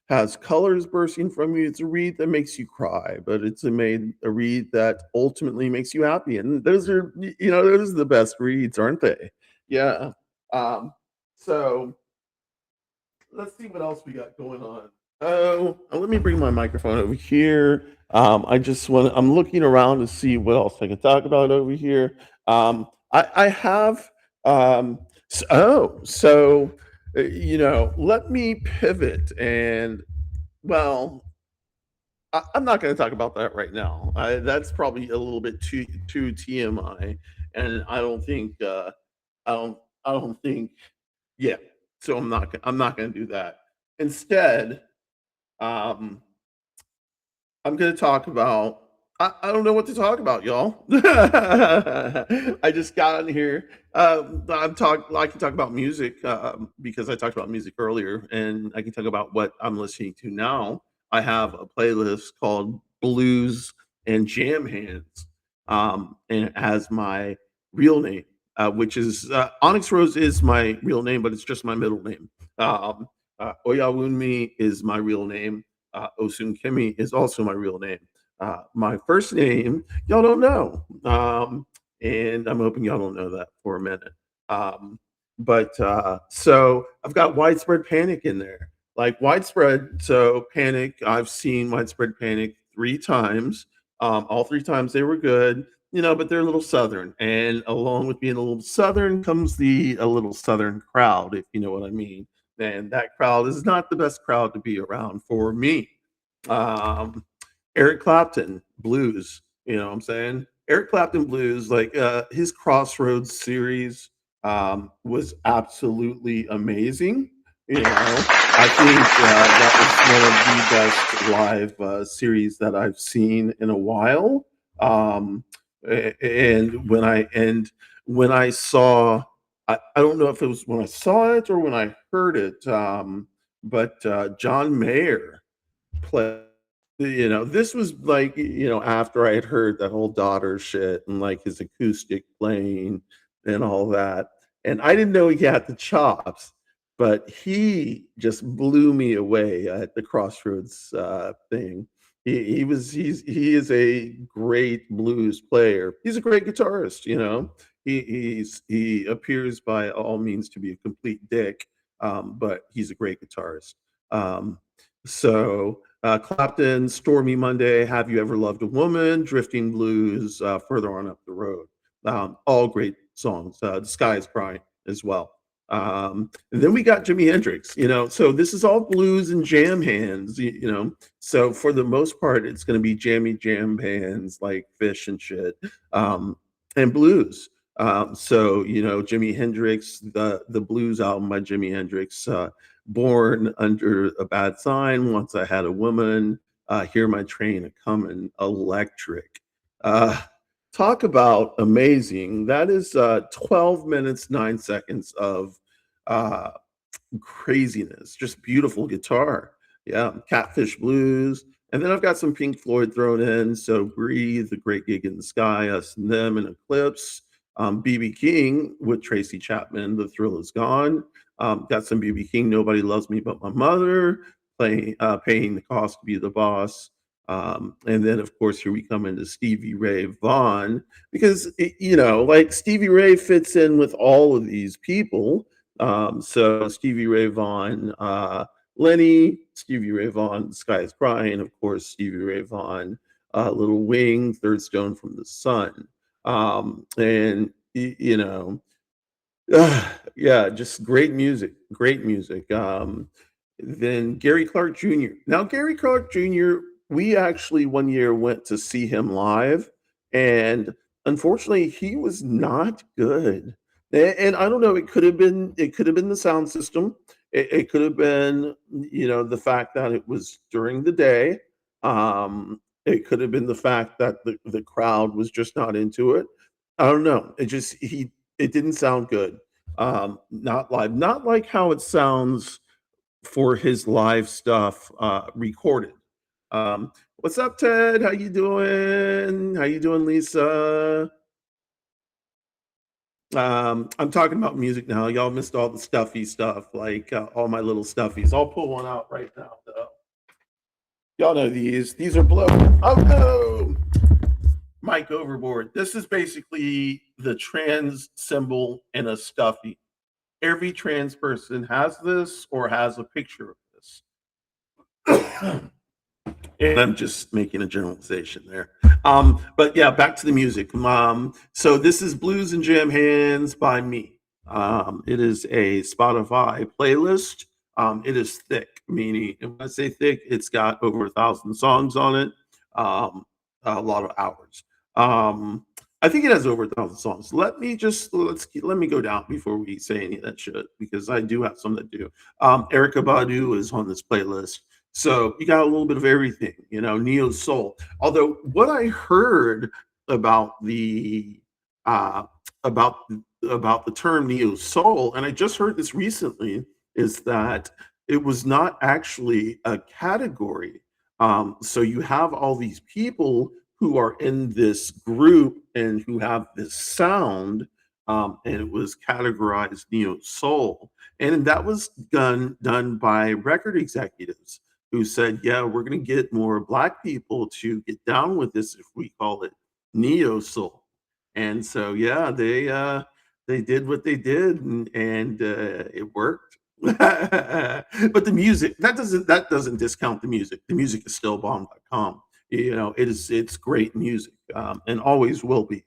has colors bursting from you. It's a read that makes you cry, but it's a read that ultimately makes you happy. And those are the best reads, aren't they? Yeah. Um, so let's see what else we got going on. Oh, let me bring my microphone over here. I'm looking around to see what else I can talk about over here. I have, let me pivot and, well, I'm not going to talk about that right now. That's probably a little bit too TMI, and I don't, I don't think, yeah. So I'm not going to do that. Instead, um, I'm going to talk about. I don't know what to talk about, y'all. I just got in here. I can talk about music because I talked about music earlier, and I can talk about what I'm listening to now. I have a playlist called Blues and Jam Hands, and it has my real name, which is OnyxRose is my real name, but it's just my middle name. Oyawunmi is my real name. Osun Kimi is also my real name. My first name, y'all don't know. And I'm hoping y'all don't know that for a minute. So I've got Widespread Panic in there. Like Widespread, so Panic, I've seen Widespread Panic 3 times. All 3 times they were good, but they're a little Southern. And along with being a little Southern comes a little Southern crowd, if you know what I mean. And that crowd is not the best crowd to be around for me. Um, Eric Clapton blues, you know what I'm saying? Eric Clapton blues, like his Crossroads series was absolutely amazing. I think that was one of the best live series that I've seen in a while. Um, and when I saw, I don't know if it was when I saw it or when I heard it, but John Mayer play this was like after I had heard that whole daughter shit and like his acoustic playing and all that, and I didn't know he had the chops, but he just blew me away at the Crossroads thing. He is a great blues player. He's a great guitarist. He appears by all means to be a complete dick, but he's a great guitarist. Clapton, Stormy Monday, Have You Ever Loved a Woman, Drifting Blues, Further On Up the Road. All great songs. The Sky is Crying as well. And then we got Jimi Hendrix, so this is all blues and jam hands, So for the most part, it's going to be jammy jam bands like Fish and shit, and blues. Jimi Hendrix, the blues album by Jimi Hendrix, Born Under a Bad Sign, Once I Had a Woman, Hear My Train a Comin', Electric. Uh, Talk about amazing. That is 12 minutes, 9 seconds of uh, craziness, just beautiful guitar. Yeah, Catfish Blues, And then I've got some Pink Floyd thrown in. So Breathe, The Great Gig in the Sky, Us and Them, and Eclipse. BB King with Tracy Chapman, The Thrill Is Gone. Got some BB King, Nobody Loves Me But My Mother, Paying the Cost to Be the Boss. And then, of course, here we come into Stevie Ray Vaughan, because, like Stevie Ray fits in with all of these people. So Stevie Ray Vaughan, Lenny, Stevie Ray Vaughan, The Sky is Crying, of course, Stevie Ray Vaughan, Little Wing, Third Stone from the Sun. And, yeah, just great music, great music. Then Gary Clark Jr. Now, Gary Clark Jr., we actually one year went to see him live, and unfortunately, he was not good. And I don't know, it could have been the sound system. It could have been, the fact that it was during the day. It could have been the fact that the crowd was just not into it. I don't know. It didn't sound good. Not live, not like how it sounds for his live stuff recorded. What's up, Ted? How you doing? How you doing, Lisa? I'm talking about music now. Y'all missed all the stuffy stuff, like all my little stuffies. I'll pull one out right now, though. Y'all know these. These are blow. Oh no! Mike overboard. This is basically the trans symbol in a stuffy. Every trans person has this or has a picture of this. And I'm just making a generalization there. But yeah, back to the music. So this is Blues and Jam Hands by me. It is a Spotify playlist. It is thick, meaning, and when I say thick, it's got over 1,000 songs on it, a lot of hours. I think it has over 1,000 songs. Let me go down before we say any of that shit, because I do have some that do. Erica Badu is on this playlist. So you got a little bit of everything, neo soul. Although what I heard about the uh, about about the term neo soul, and I just heard this recently, is that it was not actually a category. So you have all these people who are in this group and who have this sound, and it was categorized neo soul, and that was done by record executives who said, "Yeah, we're going to get more black people to get down with this if we call it neo soul." And so, yeah, they did what they did, and it worked. But the music, that doesn't discount the music. The music is still bomb.com. It's great music, and always will be.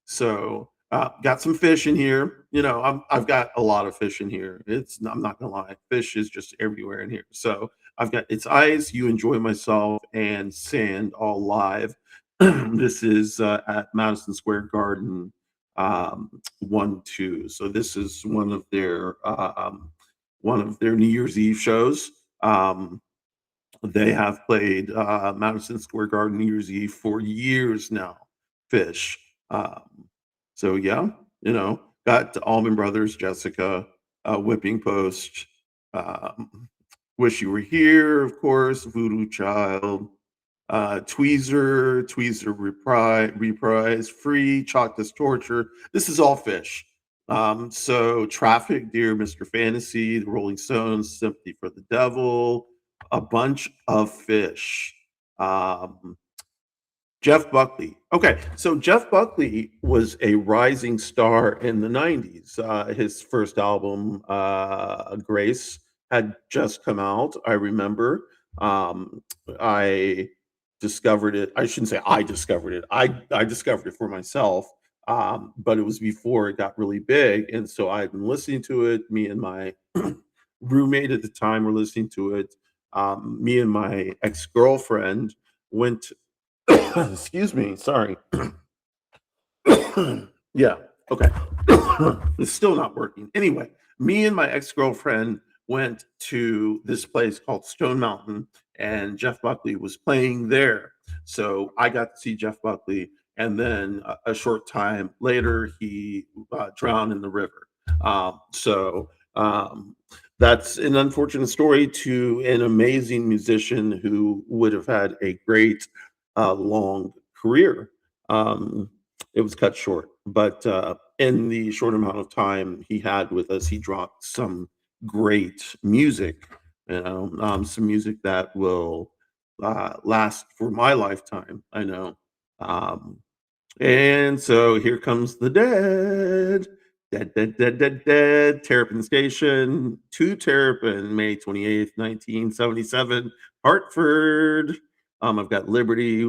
So got some fish in here. I've got a lot of fish in here. I'm not gonna lie, fish is just everywhere in here. So I've got It's Ice, You Enjoy Myself, and Sand all live. This is at Madison Square Garden, 1-2. So this is one of their New Year's Eve shows. They have played Madison Square Garden New Year's Eve for years now. Fish. So yeah, got Allman Brothers, Jessica, Whipping Post, um, Wish You Were Here, of course, Voodoo Child, Tweezer reprise, Free, Chalkless Torture. This is all Fish. So Traffic, Dear Mr. Fantasy, The Rolling Stones, Sympathy for the Devil, a bunch of Fish. Um, Jeff Buckley. Okay, so Jeff Buckley was a rising star in the 90s. His first album, Grace, had just come out, I remember. I discovered it. I shouldn't say I discovered it. I discovered it for myself, but it was before it got really big. And so I've been listening to it. Me and my roommate at the time were listening to it. Me and my ex girlfriend went excuse me, sorry. Yeah, okay. It's still not working. Anyway, me and my ex-girlfriend went to this place called Stone Mountain, and Jeff Buckley was playing there. So I got to see Jeff Buckley, and then a short time later, he drowned in the river. So That's an unfortunate story to an amazing musician who would have had a great, long career. Um, it was cut short, but, in the short amount of time he had with us, he dropped some great music, some music that will, last for my lifetime, I know. Um and so here comes the dead. Dead, dead, dead, dead, dead. Terrapin Station to Terrapin, May 28th, 1977, Hartford. I've got Liberty,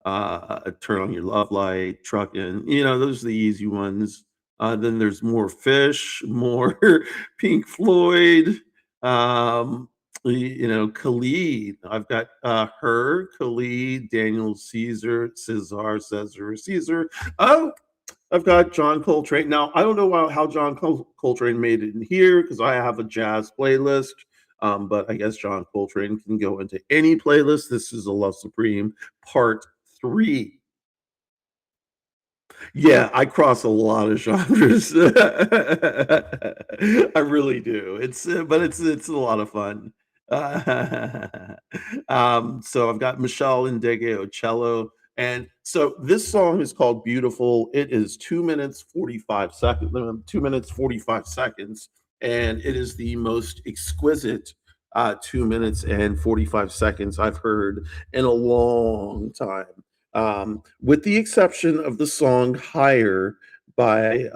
Turn on Your Love Light, Truckin'. Those are the easy ones. Then there's more Fish, more Pink Floyd. Um, Khalid. I've got her, Khalid, Daniel Caesar. Oh, I've got John Coltrane. Now, I don't know how John Coltrane made it in here because I have a jazz playlist. But I guess John Coltrane can go into any playlist. This is a Love Supreme Part 3. Yeah, I cross a lot of genres. I really do. It's a lot of fun. So I've got Michelle Indegio cello, and so this song is called "Beautiful." It is 2 minutes 45 seconds. 2 minutes 45 seconds, and it is the most exquisite 2 minutes and 45 seconds I've heard in a long time, with the exception of the song "Higher" by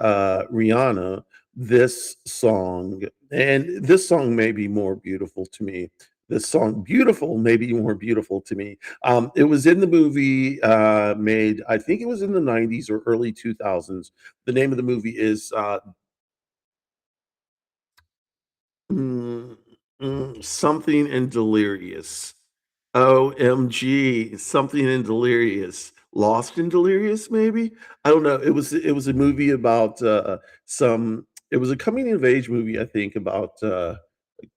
Rihanna. This song may be more beautiful to me. This song, "Beautiful," may be more beautiful to me. It was in the movie made, I think it was in the 90s or early 2000s. The name of the movie is Mm, Something in Delirious. OMG, Something in Delirious. Lost in Delirious, maybe? I don't know. It was a movie about some it was a coming of age movie, I think, about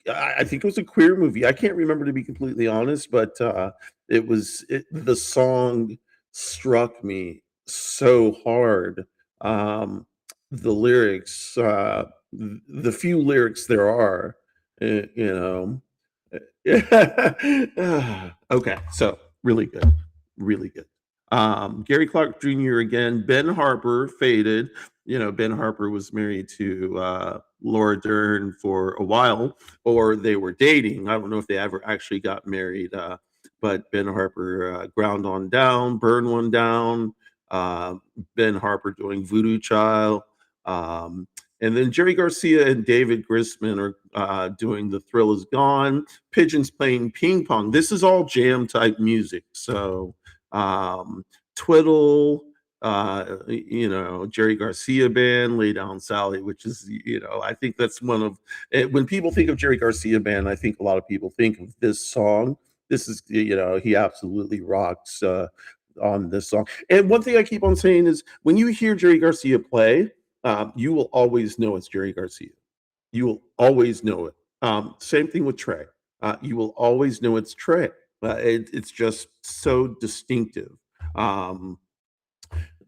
I think it was a queer movie. I can't remember, to be completely honest, but the song struck me so hard. Um, the lyrics, the few lyrics there are, eh, you know. Okay, so really good, really good. Gary Clark Jr. again. Ben Harper faded. Ben Harper was married to Laura Dern for a while, or they were dating. I don't know if they ever actually got married, but Ben Harper ground on down, burn one down. Uh, ben Harper doing Voodoo Child. Um, and then Jerry Garcia and David Grisman are doing The Thrill Is Gone. Pigeons playing ping pong. This is all jam type music. So, Twiddle, Jerry Garcia band, Lay Down Sally, which is, I think that's when people think of Jerry Garcia band, I think a lot of people think of this song. This is, he absolutely rocks on this song. And one thing I keep on saying is when you hear Jerry Garcia play, you will always know it's Jerry Garcia. You will always know it. Same thing with Trey. You will always know it's Trey. It's just so distinctive. Um,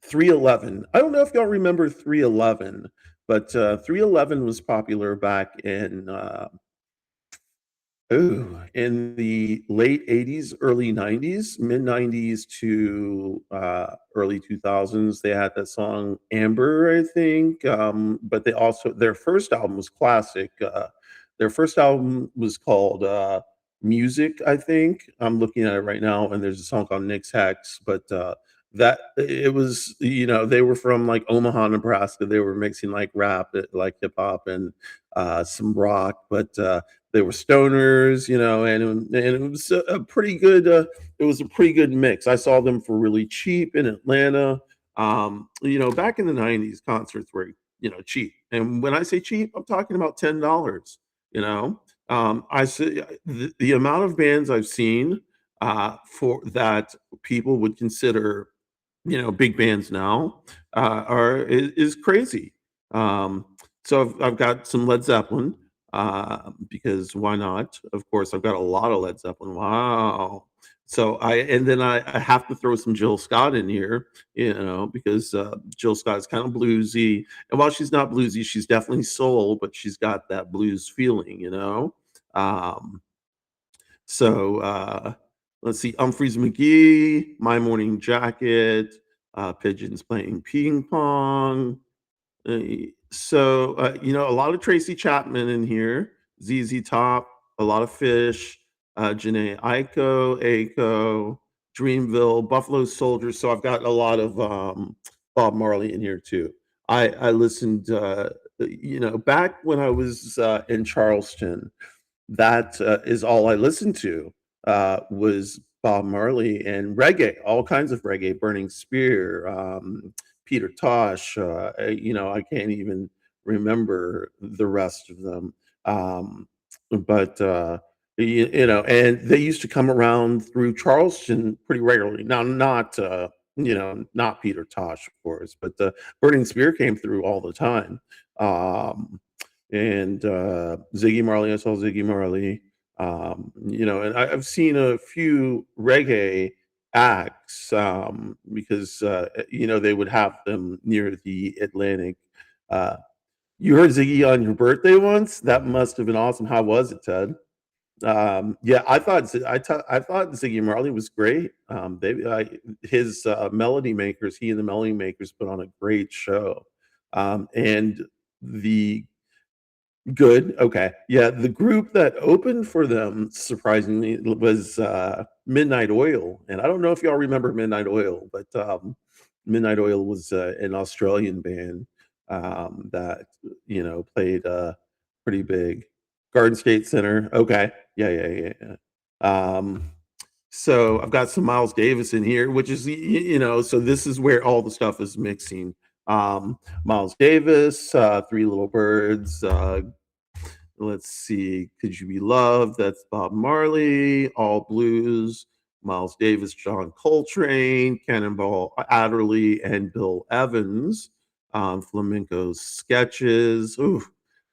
311. I don't know if y'all remember 311, but 311 was popular back in the late 80s, early 90s, mid 90s to early 2000s. They had that song Amber, I think. But their first album was classic. Their first album was called Music, I think. I'm looking at it right now, and there's a song called Nick's Hex. But that it was, they were from like Omaha, Nebraska. They were mixing like rap, like hip hop, and some rock. But they were stoners, and it was a pretty good. It was a pretty good mix. I saw them for really cheap in Atlanta. Back in the '90s, concerts were cheap, and when I say cheap, I'm talking about $10. I see the amount of bands I've seen for that people would consider big bands now is crazy. Um, so I've got some Led Zeppelin because why not? Of course, I've got a lot of Led Zeppelin. Wow. So and then I have to throw some Jill Scott in here, because Jill Scott is kind of bluesy, and while she's not bluesy, she's definitely soul, but she's got that blues feeling. Um, so let's see, Humphreys McGee, My Morning Jacket, Pigeons Playing Ping Pong. Uh, a lot of Tracy Chapman in here, ZZ Top, a lot of Fish, Janae Aiko, Dreamville, Buffalo Soldiers. So I've got a lot of Bob Marley in here too. I listened, back when I was in Charleston. That is all I listened to, was Bob Marley and reggae, all kinds of reggae, Burning Spear, Peter Tosh. I can't even remember the rest of them. But and they used to come around through Charleston pretty regularly. Now, not Peter Tosh, of course, but Burning Spear came through all the time. And Ziggy Marley. I saw Ziggy Marley. And I've seen a few reggae acts, because they would have them near the Atlantic. Uh, you heard Ziggy on your birthday once? That must have been awesome. How was it, Ted? Yeah, I thought Ziggy Marley was great. His Melody Makers, he and the Melody Makers put on a great show. And the Good, okay. Yeah, the group that opened for them, surprisingly, was, Midnight Oil, and I don't know if y'all remember Midnight Oil, but, Midnight Oil was, an Australian band, that, played, pretty big. Garden State Center, okay. Yeah, yeah, yeah, yeah. So I've got some Miles Davis in here, which is, so this is where all the stuff is mixing. Miles Davis, Three Little Birds, let's see, Could You Be Loved? That's Bob Marley, All Blues, Miles Davis, John Coltrane, Cannonball Adderley, and Bill Evans. Flamenco sketches. Ooh,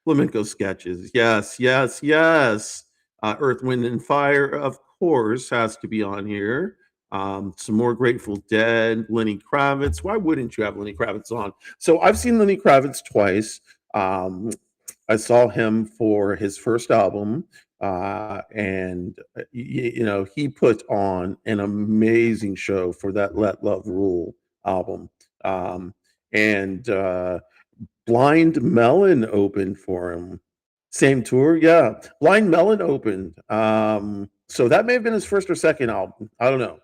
flamenco sketches. Yes, yes, yes. Earth, Wind, and Fire, of course, has to be on here. Some more Grateful Dead, Lenny Kravitz. Why wouldn't you have Lenny Kravitz on? So I've seen Lenny Kravitz twice. I saw him for his first album, and he put on an amazing show for that Let Love Rule album. And Blind Melon opened for him. Same tour, yeah. Blind Melon opened. So that may have been his first or second album. I don't know.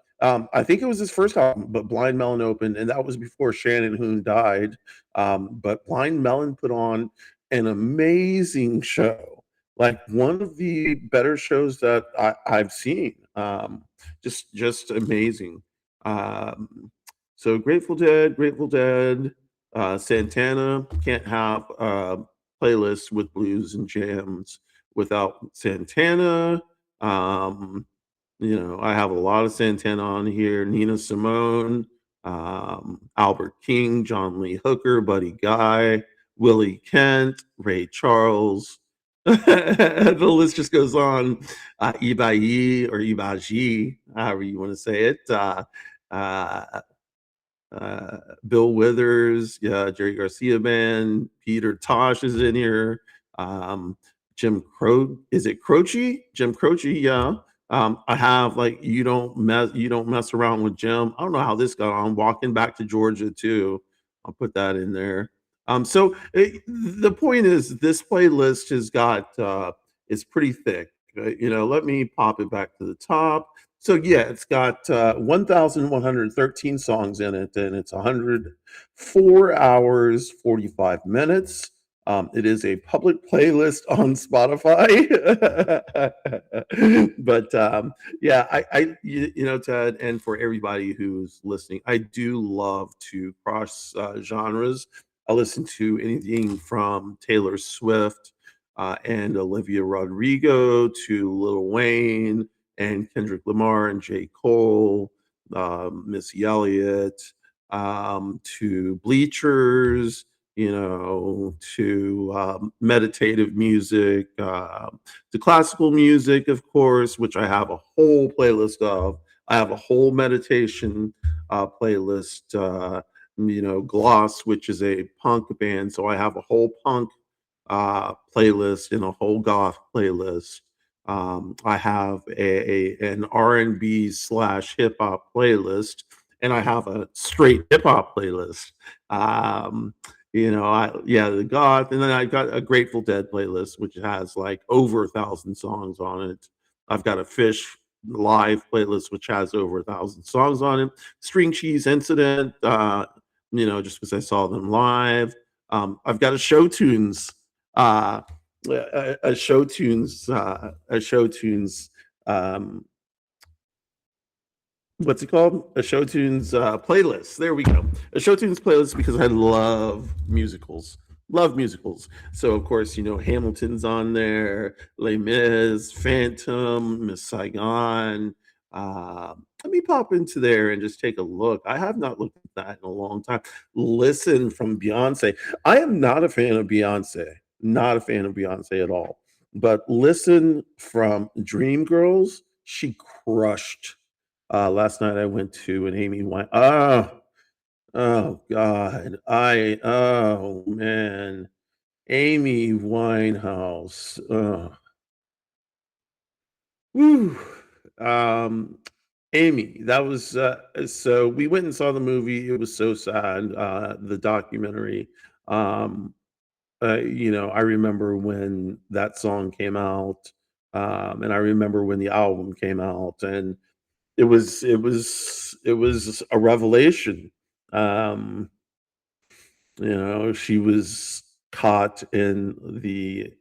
I think it was his first album, but Blind Melon opened, and that was before Shannon Hoon died. But Blind Melon put on an amazing show, like one of the better shows that I've seen. Just amazing. So Grateful Dead, Santana. Can't have playlists with blues and jams without Santana. I have a lot of Santana on here. Nina Simone, Albert King, John Lee Hooker, Buddy Guy, Willie Kent, Ray Charles. The list just goes on. Ibai or Ibaji, however you want to say it. Uh, Bill Withers, yeah, Jerry Garcia band, Peter Tosh is in here. Jim Croce, is it Croce? Jim Croce, yeah. I have like you don't mess around with Jim. I don't know how this got on. Walking Back to Georgia too. I'll put that in there. The point is this playlist has got is pretty thick. Let me pop it back to the top. So yeah, it's got 1,113 songs in it, and it's 104 hours 45 minutes. It is a public playlist on Spotify, but yeah, Ted, and for everybody who's listening, I do love to cross genres. I listen to anything from Taylor Swift and Olivia Rodrigo to Lil Wayne and Kendrick Lamar and J. Cole, Missy Elliott, to Bleachers, to meditative music, to classical music, of course, which I have a whole playlist of. I have a whole meditation playlist. Gloss, which is a punk band, so I have a whole punk playlist and a whole goth playlist. I have an R&B slash hip hop playlist, and I have a straight hip hop playlist. Um, the goth, and then I got a Grateful Dead playlist, which has like over 1,000 songs on it. I've got a Fish live playlist, which has over 1,000 songs on it. String Cheese Incident, just because I saw them live. I've got uh, a show tunes um, what's it called? A show tunes playlist. There we go. A show tunes playlist because I love musicals. Love musicals. So of course, Hamilton's on there, Les Mis, Phantom, Miss Saigon. Let me pop into there and just take a look. I have not looked at that in a long time. Listen from Beyonce. I am not a fan of Beyonce. Not a fan of Beyonce at all. But listen from Dreamgirls. She crushed. Last night I went to an Amy Wine. Oh God. Oh man. Amy Winehouse. Whew. Um, Amy, that was so we went and saw the movie. It was so sad. The documentary. Um, I remember when that song came out, and I remember when the album came out, and it was a revelation. Um, she was caught in the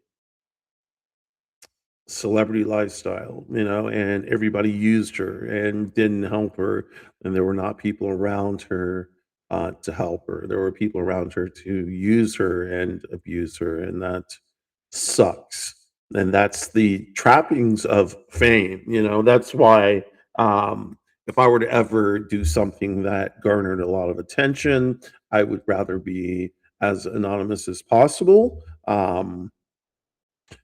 celebrity lifestyle, and everybody used her and didn't help her, and there were not people around her to help her. There were people around her to use her and abuse her, and that sucks. And that's the trappings of fame. That's why if I were to ever do something that garnered a lot of attention, I would rather be as anonymous as possible.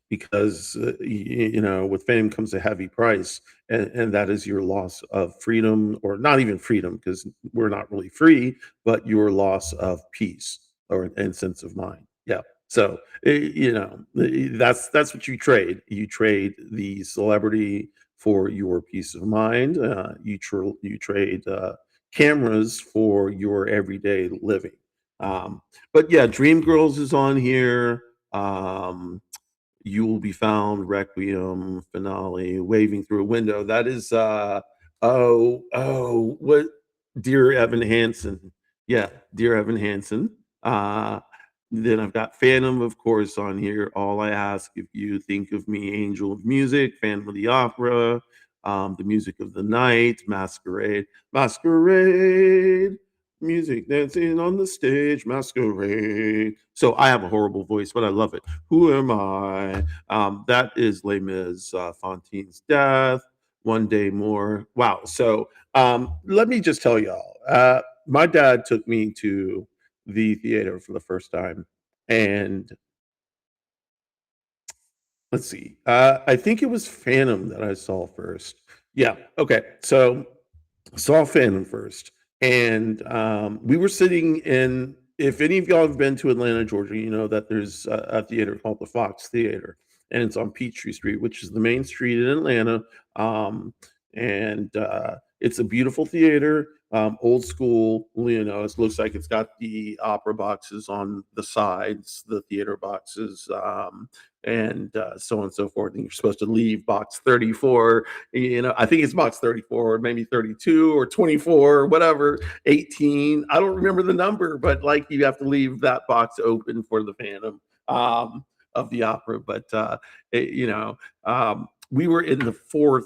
Because with fame comes a heavy price, and that is your loss of freedom, or not even freedom, because we're not really free, but your loss of peace or and sense of mind. Yeah. So that's what you trade the celebrity for your peace of mind. You trade cameras for your everyday living. But yeah, Dreamgirls is on here. You Will Be Found, Requiem, Finale, Waving Through a Window. That is what Dear Evan Hansen. Yeah, Dear Evan Hansen. Uh then I've got Phantom, of course, on here. All I Ask If You Think of Me, Angel of Music, Phantom of the Opera, The Music of the Night, Masquerade, music dancing on the stage, Masquerade. So I have a horrible voice, but I love it. Who Am I? That is Les Mis, Fontaine's Death, One Day More. Wow. So let me just tell y'all, my dad took me to the theater for the first time. And let's see, I think it was Phantom that I saw first. Yeah. Okay. So saw Phantom first, and we were sitting in. If any of y'all have been to Atlanta, Georgia, you know that there's a theater called the Fox Theater, and it's on Peachtree Street, which is the main street in Atlanta. And It's a beautiful theater, old school. It looks like it's got the opera boxes on the sides, the theater boxes, and so on and so forth. And you're supposed to leave box 34. I think it's box 34, or maybe 32 or 24, or whatever, 18. I don't remember the number, but like you have to leave that box open for the Phantom of the Opera. But we were in the fourth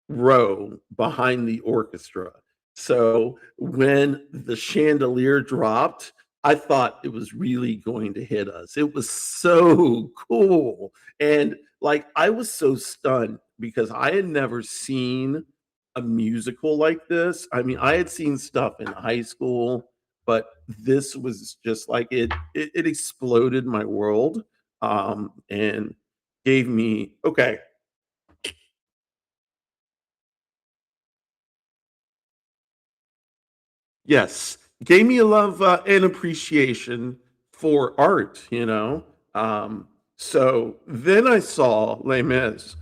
row behind the orchestra. So when the chandelier dropped, I thought it was really going to hit us. It was so cool. And like I was so stunned because I had never seen a musical like this. I mean, I had seen stuff in high school, but this was just like it exploded my world, and gave me okay, Yes, gave me a love and appreciation for art. So then I saw Les Mis,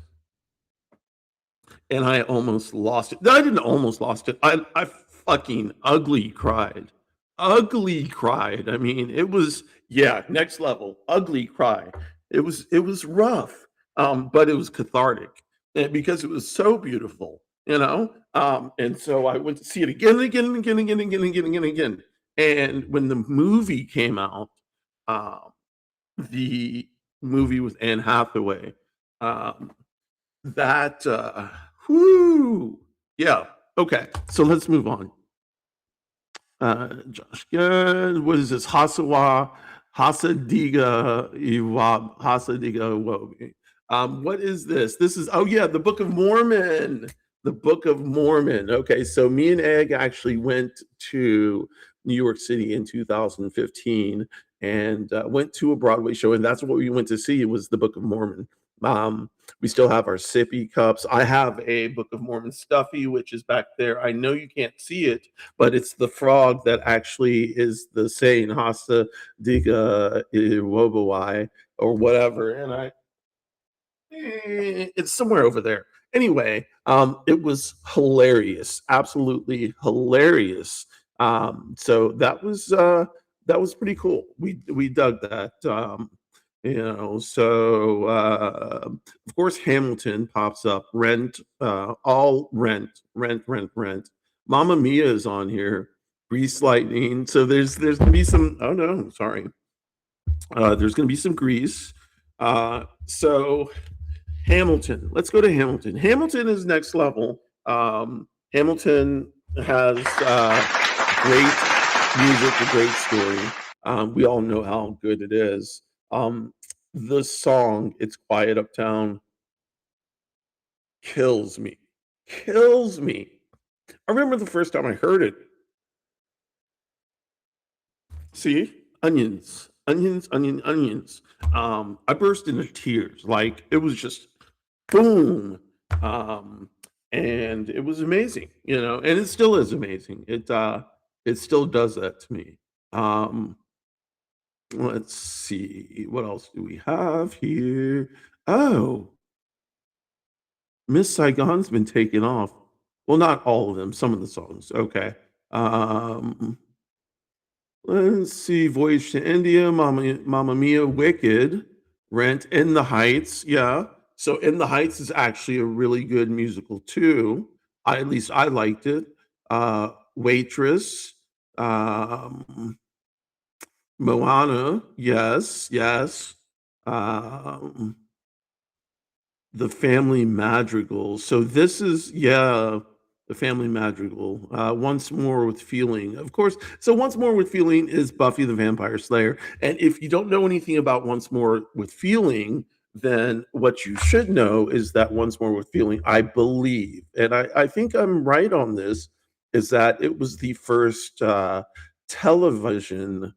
and I almost lost it. No, I didn't almost lost it. I fucking ugly cried. Ugly cried. I mean, it was, yeah, next level. Ugly cry. It was rough. But it was cathartic, because it was so beautiful. And so I went to see it again and again and again and again and again and again and again and again. And when the movie came out, um, the movie with Anne Hathaway, um, that whoo, yeah. Okay, so let's move on. Josh, good. What is this? Hasadiga Iwab Hasadiga Iwobi. What is this? This is, oh yeah, the Book of Mormon. The Book of Mormon. Okay, so me and Egg actually went to New York City in 2015 and went to a Broadway show, and that's what we went to see, was the Book of Mormon. We still have our sippy cups. I have a Book of Mormon stuffy, which is back there. I know you can't see it, but it's the frog that actually is the saying Hasta Diga Wobawai or whatever. And it's somewhere over there. Anyway, it was hilarious, absolutely hilarious. So that was pretty cool. We dug that. So of course Hamilton pops up. Rent, all rent. Mamma Mia is on here. Grease Lightning. So there's gonna be some. Oh no, sorry. There's gonna be some Grease. So Hamilton. Let's go to Hamilton. Hamilton is next level. Hamilton has great music, a great story. We all know how good it is. The song "It's Quiet Uptown" kills me. Kills me. I remember the first time I heard it. See, onions. I burst into tears. Like, it was just boom. And it was amazing, and it still is amazing. It still does that to me. Let's see, what else do we have here? Oh, Miss Saigon's been taken off. Well, not all of them, some of the songs. Okay. Um, let's see, Voyage to India, Mamma Mia, Wicked, Rent, In the Heights. Yeah. So In the Heights is actually a really good musical too. At least I liked it. Waitress, um, Moana, yes. Um, the Family Madrigal. So this is, yeah, the Family Madrigal. Once More with Feeling, of course. So Once More with Feeling is Buffy the Vampire Slayer. And if you don't know anything about Once More with Feeling, then what you should know is that Once More with Feeling, I believe, and I think I'm right on this, is that it was the first television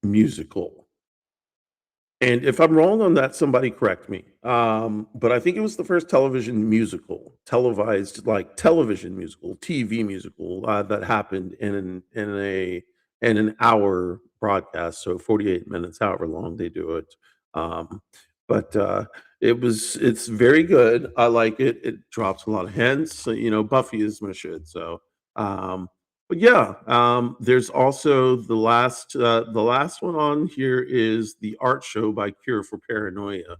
musical. And if I'm wrong on that, somebody correct me. But I think it was the first television musical, televised, like television musical, TV musical, that happened in an hour broadcast, so 48 minutes, however long they do it. But it's very good. I like it. It drops a lot of hints. So, Buffy is my shit. So but yeah, there's also the last one on here is the art show by Cure for Paranoia.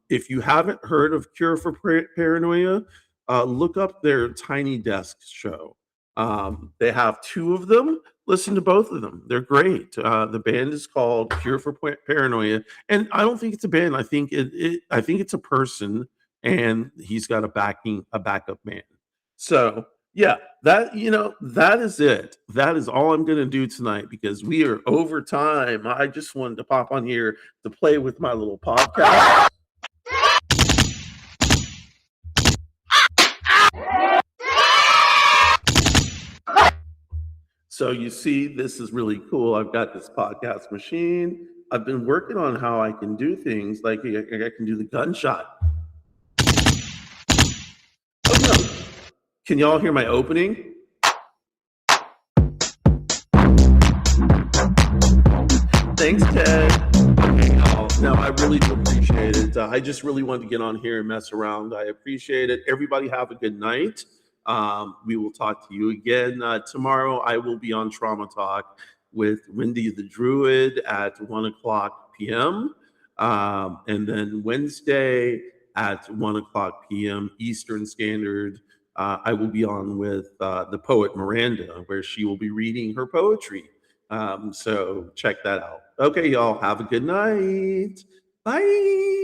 If you haven't heard of Cure for Paranoia, look up their Tiny Desk show. They have two of them. Listen to both of them. They're great. The band is called Cure for Paranoia, and I don't think it's a band. I think it's a person, and he's got a backup band. So yeah, that is it. That is all I'm gonna do tonight because we are over time. I just wanted to pop on here to play with my little podcast. So you see, this is really cool. I've got this podcast machine. I've been working on how I can do things like I can do the gunshot. Oh no. Can y'all hear my opening? thanks, Ted. Okay, y'all. No, I really do appreciate it. I just really wanted to get on here and mess around. I appreciate it. Everybody have a good night. We will talk to you again tomorrow. I will be on Trauma Talk with Wendy the Druid at 1 o'clock p.m. And then Wednesday at 1 o'clock p.m. Eastern Standard, I will be on with the poet Miranda, where she will be reading her poetry. So check that out. Okay, y'all, have a good night. Bye.